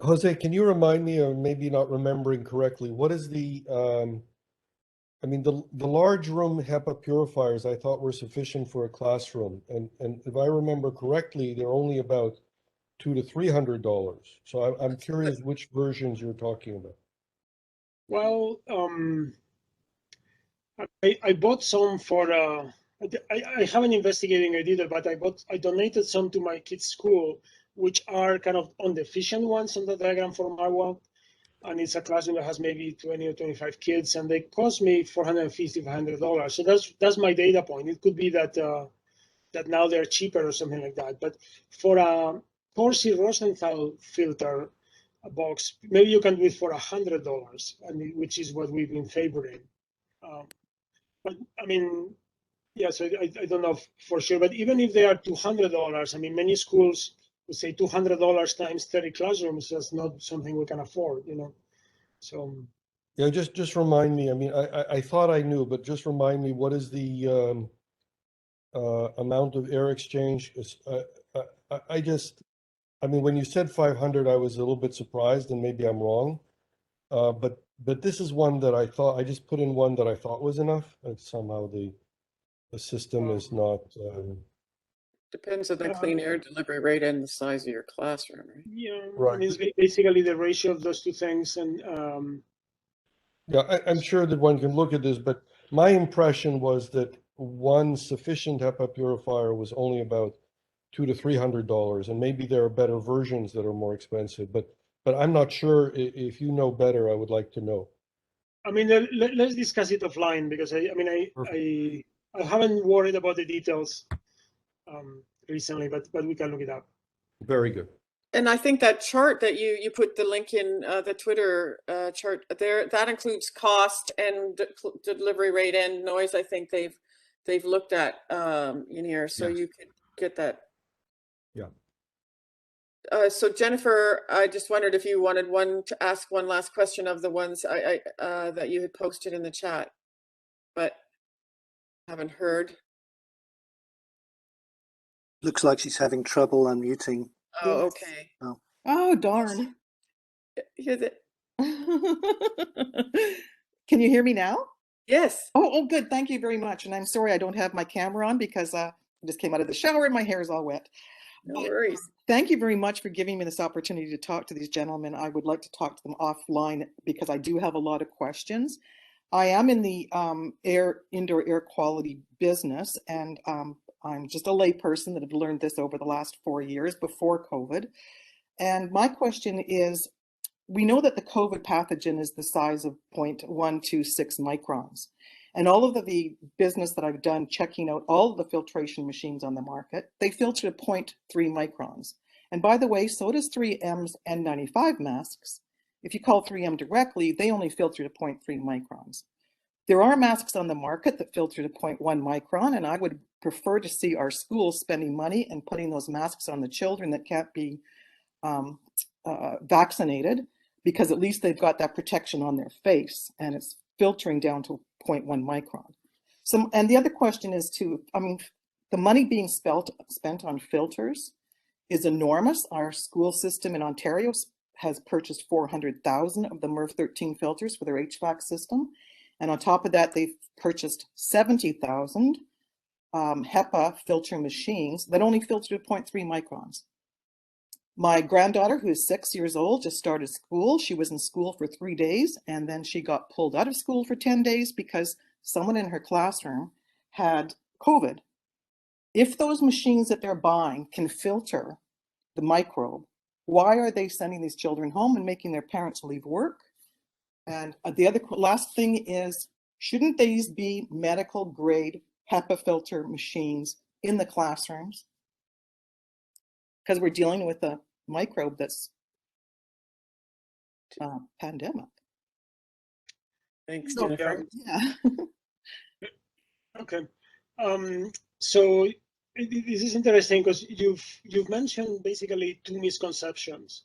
Jose, can you remind me, or maybe not remembering correctly, what is the I mean, the large room HEPA purifiers I thought were sufficient for a classroom, and if I remember correctly, they're only about $200 to $300. So I'm curious which versions you're talking about. Well, I bought some for I haven't investigated it either, but I donated some to my kids' school, which are kind of on the efficient ones on the diagram for Marwa. And it's a classroom that has maybe 20 or 25 kids, and they cost me $450 to $500. So that's my data point. It could be that that now they're cheaper or something like that. But for a Corsi Rosenthal filter box, maybe you can do it for $100, which is what we've been favoring. But I mean, yeah, so I don't know for sure, but even if they are $200, I mean, many schools would say $200 times 30 classrooms, that's not something we can afford, you know? So. Yeah, just remind me, I mean, I thought I knew, but just remind me, what is the amount of air exchange? I mean, when you said 500, I was a little bit surprised, and maybe I'm wrong. But this is one that I thought, I just put in one that I thought was enough, and somehow the system is not. Depends on the clean air delivery rate and the size of your classroom, right? Yeah, Right. I mean, it's basically the ratio of those two things. And yeah, I'm sure that one can look at this, but my impression was that one sufficient HEPA purifier was only about $200 to $300, and maybe there are better versions that are more expensive, but I'm not sure. If you know better, I would like to know. I mean, let's discuss it offline, because I haven't worried about the details recently, but we can look it up. Very good. And I think that chart that you put the link in, the Twitter chart there, that includes cost and delivery rate and noise. I think they've looked at in here, so Yes. you could get that. Yeah. So Jennifer, I just wondered if you wanted to ask one last question of the ones that you had posted in the chat, but haven't heard. Looks like she's having trouble unmuting. Oh, Yes. okay. Oh, darn. Here's it. Can you hear me now? Yes. Oh, good. Thank you very much. And I'm sorry I don't have my camera on because I just came out of the shower and my hair is all wet. No worries. Thank you very much for giving me this opportunity to talk to these gentlemen. I would like to talk to them offline because I do have a lot of questions. I am in the indoor air quality business, and I'm just a lay person that have learned this over the last 4 years before COVID. And my question is, we know that the COVID pathogen is the size of 0.126 microns. And all of the business that I've done checking out all of the filtration machines on the market, they filter to 0.3 microns. And by the way, so does 3M's N95 masks. If you call 3M directly, they only filter to 0.3 microns. There are masks on the market that filter to 0.1 micron, and I would prefer to see our schools spending money and putting those masks on the children that can't be vaccinated, because at least they've got that protection on their face and it's filtering down to 0.1 micron. So, and the other question is too, I mean, the money being spent on filters is enormous. Our school system in Ontario has purchased 400,000 of the MERV 13 filters for their HVAC system. And on top of that, they've purchased 70,000 HEPA filter machines that only filter to 0.3 microns. My granddaughter, who is 6 years old, just started school. She was in school for 3 days, and then she got pulled out of school for 10 days because someone in her classroom had COVID. If those machines that they're buying can filter the microbe, why are they sending these children home and making their parents leave work? And the other last thing is, shouldn't these be medical grade HEPA filter machines in the classrooms? Because we're dealing with a microbe that's pandemic. Thanks, So, Jennifer. yeah. Okay. So this is interesting because you've mentioned basically two misconceptions.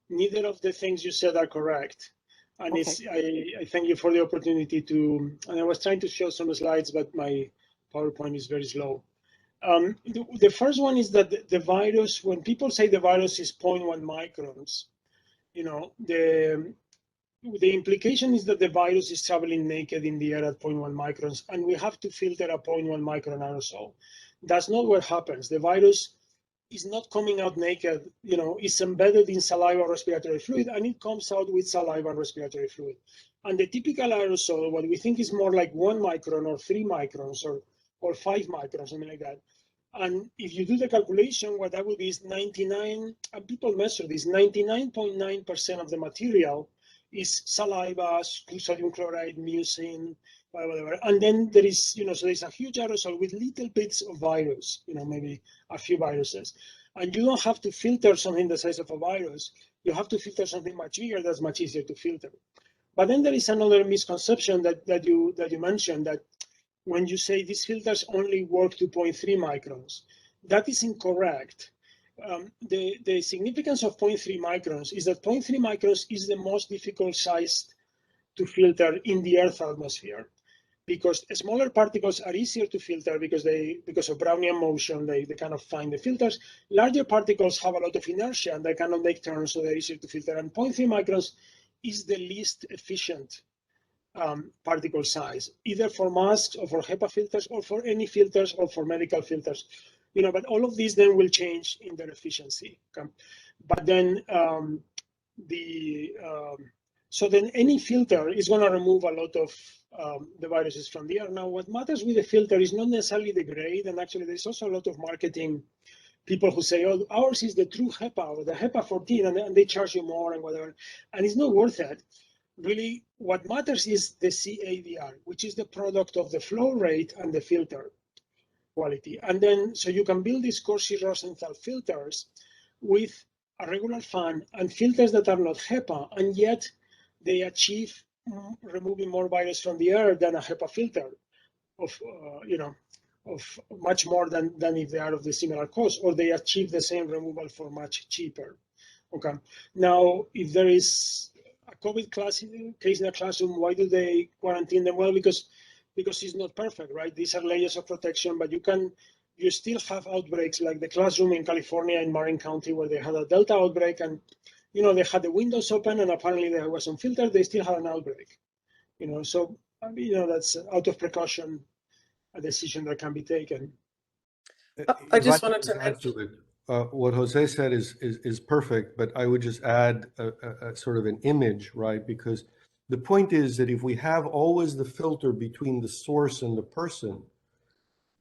Neither of the things you said are correct. And Okay. I thank you for the opportunity to, and I was trying to show some slides, but my PowerPoint is very slow. The first one is that the virus, when people say the virus is 0.1 microns, you know, the implication is that the virus is traveling naked in the air at 0.1 microns, and we have to filter a 0.1 micron aerosol. That's not what happens. The virus is not coming out naked, it's embedded in saliva respiratory fluid, and it comes out with saliva and respiratory fluid. And the typical aerosol, what we think is more like 1 micron or 3 microns or 5 microns, something like that. And if you do the calculation, what that would be is 99, and people measure this, 99.9% of the material is saliva, sodium chloride, mucin, whatever. And then there is, so there's a huge aerosol with little bits of virus, maybe a few viruses. And you don't have to filter something the size of a virus. You have to filter something much bigger that's much easier to filter. But then there is another misconception that you mentioned, that when you say these filters only work to 0.3 microns, that is incorrect. The significance of 0.3 microns is that 0.3 microns is the most difficult size to filter in the Earth atmosphere, because smaller particles are easier to filter because of Brownian motion, they kind of find the filters. Larger particles have a lot of inertia and they cannot make turns, so they're easier to filter. And 0.3 microns is the least efficient particle size, either for masks or for HEPA filters or for any filters or for medical filters. But all of these then will change in their efficiency. Okay? But then so then any filter is going to remove a lot of the viruses from the air. Now, what matters with the filter is not necessarily the grade, and actually there's also a lot of marketing people who say, oh, ours is the true HEPA or the HEPA 14, and they charge you more and whatever, and it's not worth it. Really, what matters is the CADR, which is the product of the flow rate and the filter quality. And then, so you can build these Corsi-Rosenthal filters with a regular fan and filters that are not HEPA, and yet they achieve removing more virus from the air than a HEPA filter of much more than if they are of the similar cost, or they achieve the same removal for much cheaper. Okay. Now, if there is a COVID case in a classroom, why do they quarantine them? Well, because it's not perfect, right? These are layers of protection, but you still have outbreaks, like the classroom in California in Marin County, where they had a Delta outbreak, and they had the windows open, and apparently there was some filter. They still had an outbreak. So that's out of precaution, a decision that can be taken. I just If wanted could to add to it. What Jose said is perfect, but I would just add a sort of an image, right? Because the point is that if we have always the filter between the source and the person,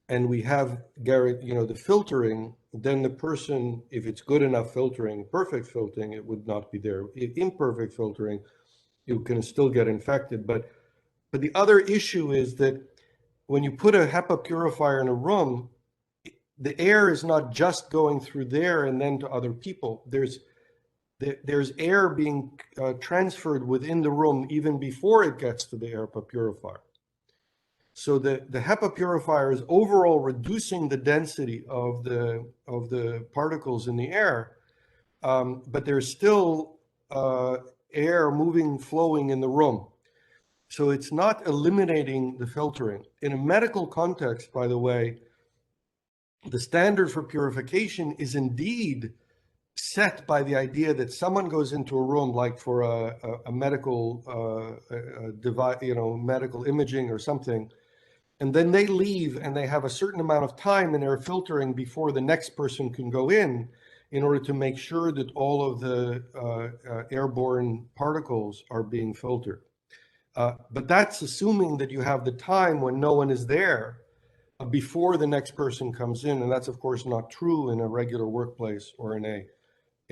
and we have the filtering, then the person, if it's good enough filtering, perfect filtering, it would not be there. Imperfect filtering, you can still get infected. But the other issue is that when you put a HEPA purifier in a room, the air is not just going through there and then to other people. There's air being transferred within the room even before it gets to the HEPA purifier. So the HEPA purifier is overall reducing the density of the particles in the air, but there's still air flowing in the room. So it's not eliminating the filtering. In a medical context, by the way, the standard for purification is indeed set by the idea that someone goes into a room, like for a medical device, medical imaging or something, and then they leave and they have a certain amount of time in their filtering before the next person can go in order to make sure that all of the airborne particles are being filtered. But that's assuming that you have the time when no one is there before the next person comes in, and that's of course not true in a regular workplace or in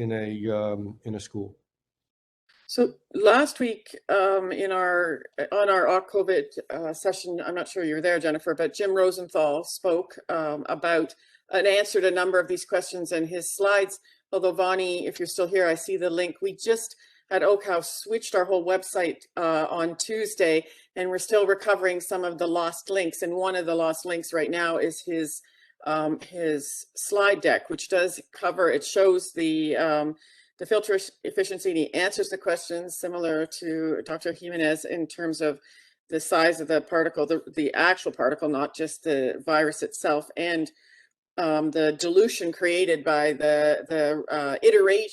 a school. So last week on our COVID session, I'm not sure you were there, Jennifer, but Jim Rosenthal spoke about and answered a number of these questions in his slides. Although Vani, if you're still here, I see the link. We just at Oak House switched our whole website on Tuesday, and we're still recovering some of the lost links. And one of the lost links right now is his slide deck, which does cover, it shows the filter efficiency, and he answers the questions similar to Dr. Jimenez in terms of the size of the particle, the actual particle, not just the virus itself, and the dilution created by the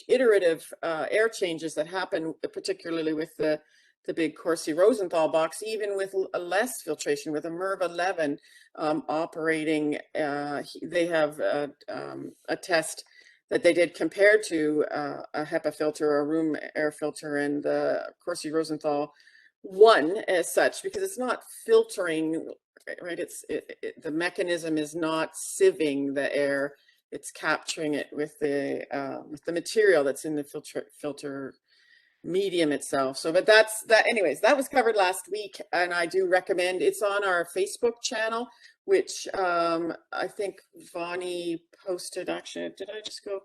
iterative air changes that happen, particularly with the the big Corsi Rosenthal box, even with less filtration, with a MERV 11 operating. They have a test that they did compared to a HEPA filter or a room air filter, and the Corsi Rosenthal won as such because it's not filtering, right? The mechanism is not sieving the air; it's capturing it with the material that's in the filter medium itself. So, but that's that. Anyways, that was covered last week, and I do recommend. It's on our Facebook channel, which I think Vonnie posted. Actually, did I just go?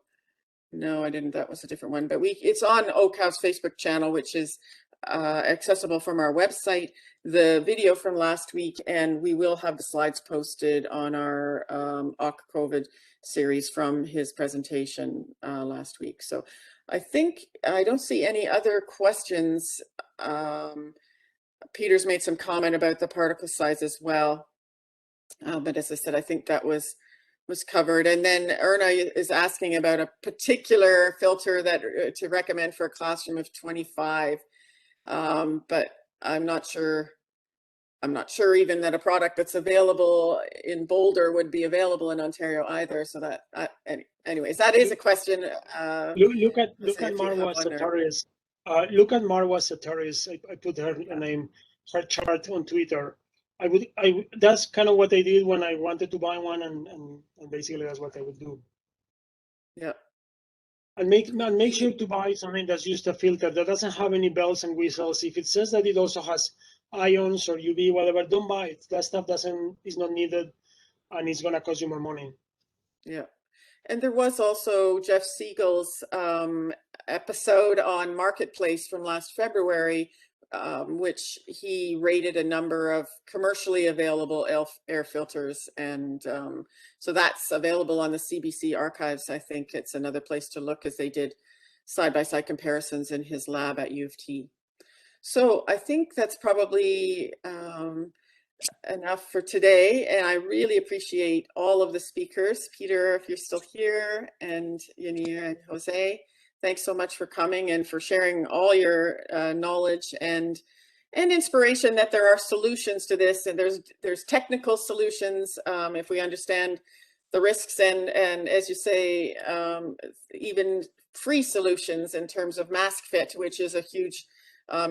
No, I didn't. That was a different one. But it's on OCAL's Facebook channel, which is accessible from our website. The video from last week, and we will have the slides posted on our COVID series from his presentation last week. So I think I don't see any other questions. Peter's made some comment about the particle size as well. But as I said, I think that was covered. And then Erna is asking about a particular filter that to recommend for a classroom of 25. But I'm not sure even that a product that's available in Boulder would be available in Ontario either. So that, anyways, that is a question. Look at Marwa Sataris. Look at Marwa Sataris. I put her name, her chart on Twitter. That's kind of what I did when I wanted to buy one, and basically that's what I would do. Yeah. And make sure to buy something that's just a filter that doesn't have any bells and whistles. If it says that it also has ions or UV, whatever, don't buy it. That stuff is not needed, and it's gonna cost you more money. Yeah. And there was also Jeff Siegel's episode on Marketplace from last February, which he rated a number of commercially available air filters. And so that's available on the CBC archives. I think it's another place to look, as they did side-by-side comparisons in his lab at U of T. So I think that's probably enough for today. And I really appreciate all of the speakers. Peter, if you're still here, and Yanir and Jose, thanks so much for coming and for sharing all your knowledge and inspiration that there are solutions to this. And there's technical solutions if we understand the risks, and as you say, even free solutions in terms of mask fit, which is a huge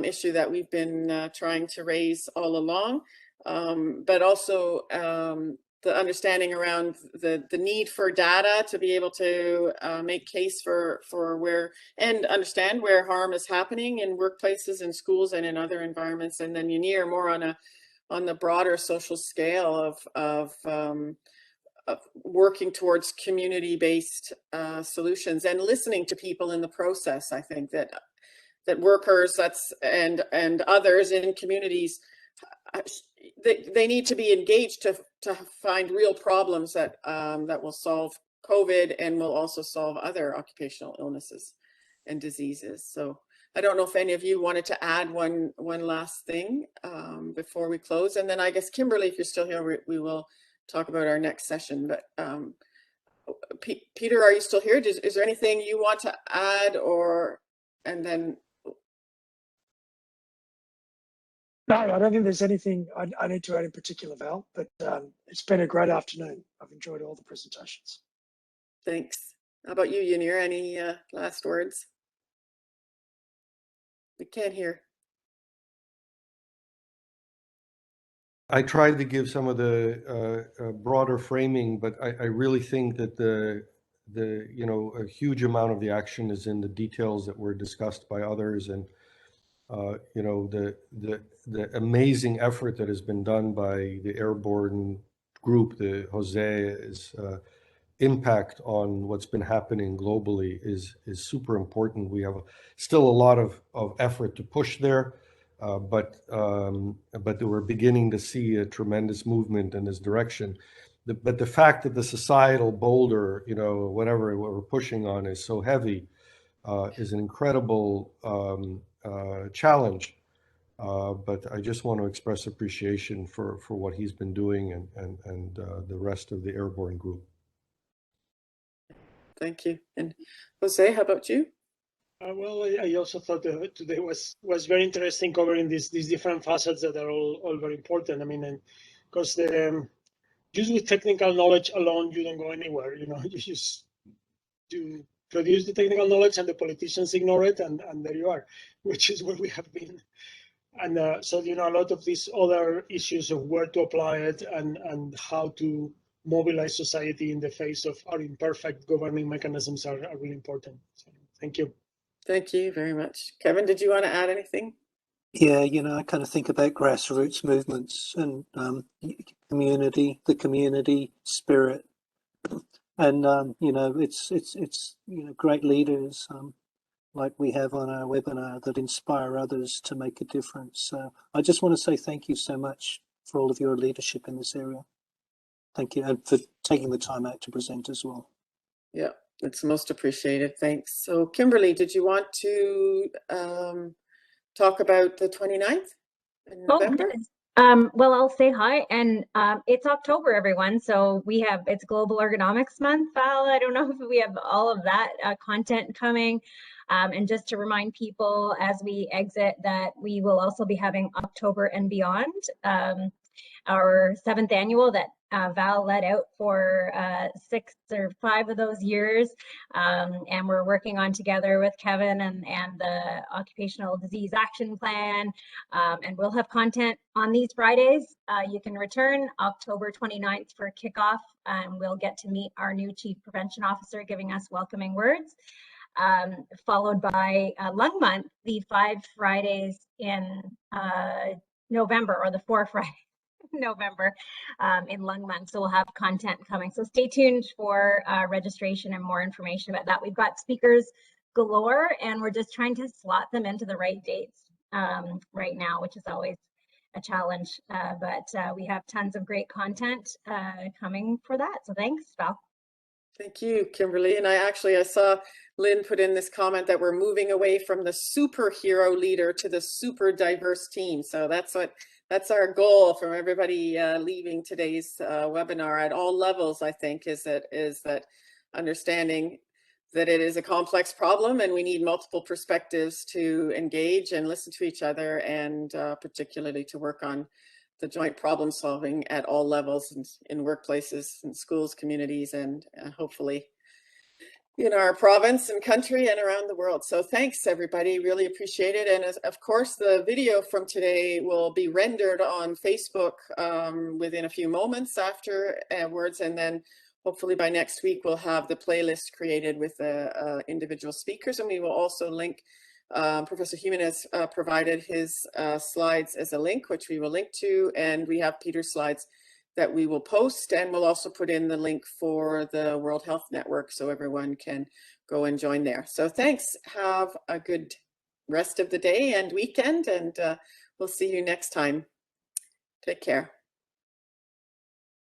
issue that we've been trying to raise all along. But also the understanding around the need for data to be able to make case for where, and understand where harm is happening in workplaces and schools and in other environments. And then Yanir, more on the broader social scale of working towards community-based solutions and listening to people in the process. I think that workers and others in communities, they need to be engaged to find real problems that will solve COVID and will also solve other occupational illnesses and diseases. So I don't know if any of you wanted to add one last thing before we close, and then I guess Kimberly, if you're still here, we will talk about our next session. But Peter, are you still here? Is there anything you want to add, and then? No, I don't think there's anything I need to add in particular, Val, but it's been a great afternoon. I've enjoyed all the presentations. Thanks. How about you, Yanir? Any last words? We can't hear. I tried to give some of the broader framing, but I really think that a huge amount of the action is in the details that were discussed by others, and the amazing effort that has been done by the Airborne group, the Jose's impact on what's been happening globally is super important. We have still a lot of effort to push there, but we're beginning to see a tremendous movement in this direction. But the fact that the societal boulder, whatever we're pushing on, is so heavy is an incredible challenge. But I just want to express appreciation for what he's been doing and the rest of the Airborne group. Thank you. And Jose, how about you? Well, I also thought today was very interesting, covering these different facets that are all very important. I mean, and because just with technical knowledge alone, you don't go anywhere. You know, you just to produce the technical knowledge, and the politicians ignore it, and there you are, which is where we have been. And so, you know, a lot of these other issues of where to apply it and how to mobilize society in the face of our imperfect governing mechanisms are really important. So, thank you. Thank you very much. Kevin, did you want to add anything? Yeah, you know, I kind of think about grassroots movements and the community spirit, and you know, it's you know, great leaders like we have on our webinar that inspire others to make a difference. So I just want to say thank you so much for all of your leadership in this area. Thank you, and for taking the time out to present as well. Yeah, it's most appreciated. Thanks. So Kimberly, did you want to talk about the 29th in November? Well, I'll say hi, and it's October, everyone. So it's Global Ergonomics Month, Val. I don't know if we have all of that content coming. And just to remind people as we exit that we will also be having October and Beyond, our 7th annual that Val led out for 6 or 5 of those years. And we're working on together with Kevin and the Occupational Disease Action Plan. And we'll have content on these Fridays. You can return October 29th for kickoff, and we'll get to meet our new Chief Prevention Officer giving us welcoming words. Followed by Lung Month, the 5 Fridays in November, or the 4 Fridays November in Lung Month. So we'll have content coming. So stay tuned for registration and more information about that. We've got speakers galore, and we're just trying to slot them into the right dates right now, which is always a challenge. But we have tons of great content coming for that. So thanks, Val. Thank you, Kimberly. And I saw Lynn put in this comment that we're moving away from the superhero leader to the super diverse team. So that's our goal from everybody leaving today's webinar at all levels, I think, is that understanding that it is a complex problem and we need multiple perspectives to engage and listen to each other, and particularly to work on the joint problem solving at all levels in workplaces and schools, communities, and hopefully in our province and country and around the world. So thanks, everybody. Really appreciate it. And of course, the video from today will be rendered on Facebook within a few moments afterwards. And then hopefully by next week, we'll have the playlist created with the individual speakers. And we will also link, Professor Jimenez provided his slides as a link, which we will link to. And we have Peter's slides that we will post, and we'll also put in the link for the World Health Network so everyone can go and join there. So thanks. Have a good rest of the day and weekend, and we'll see you next time. Take care.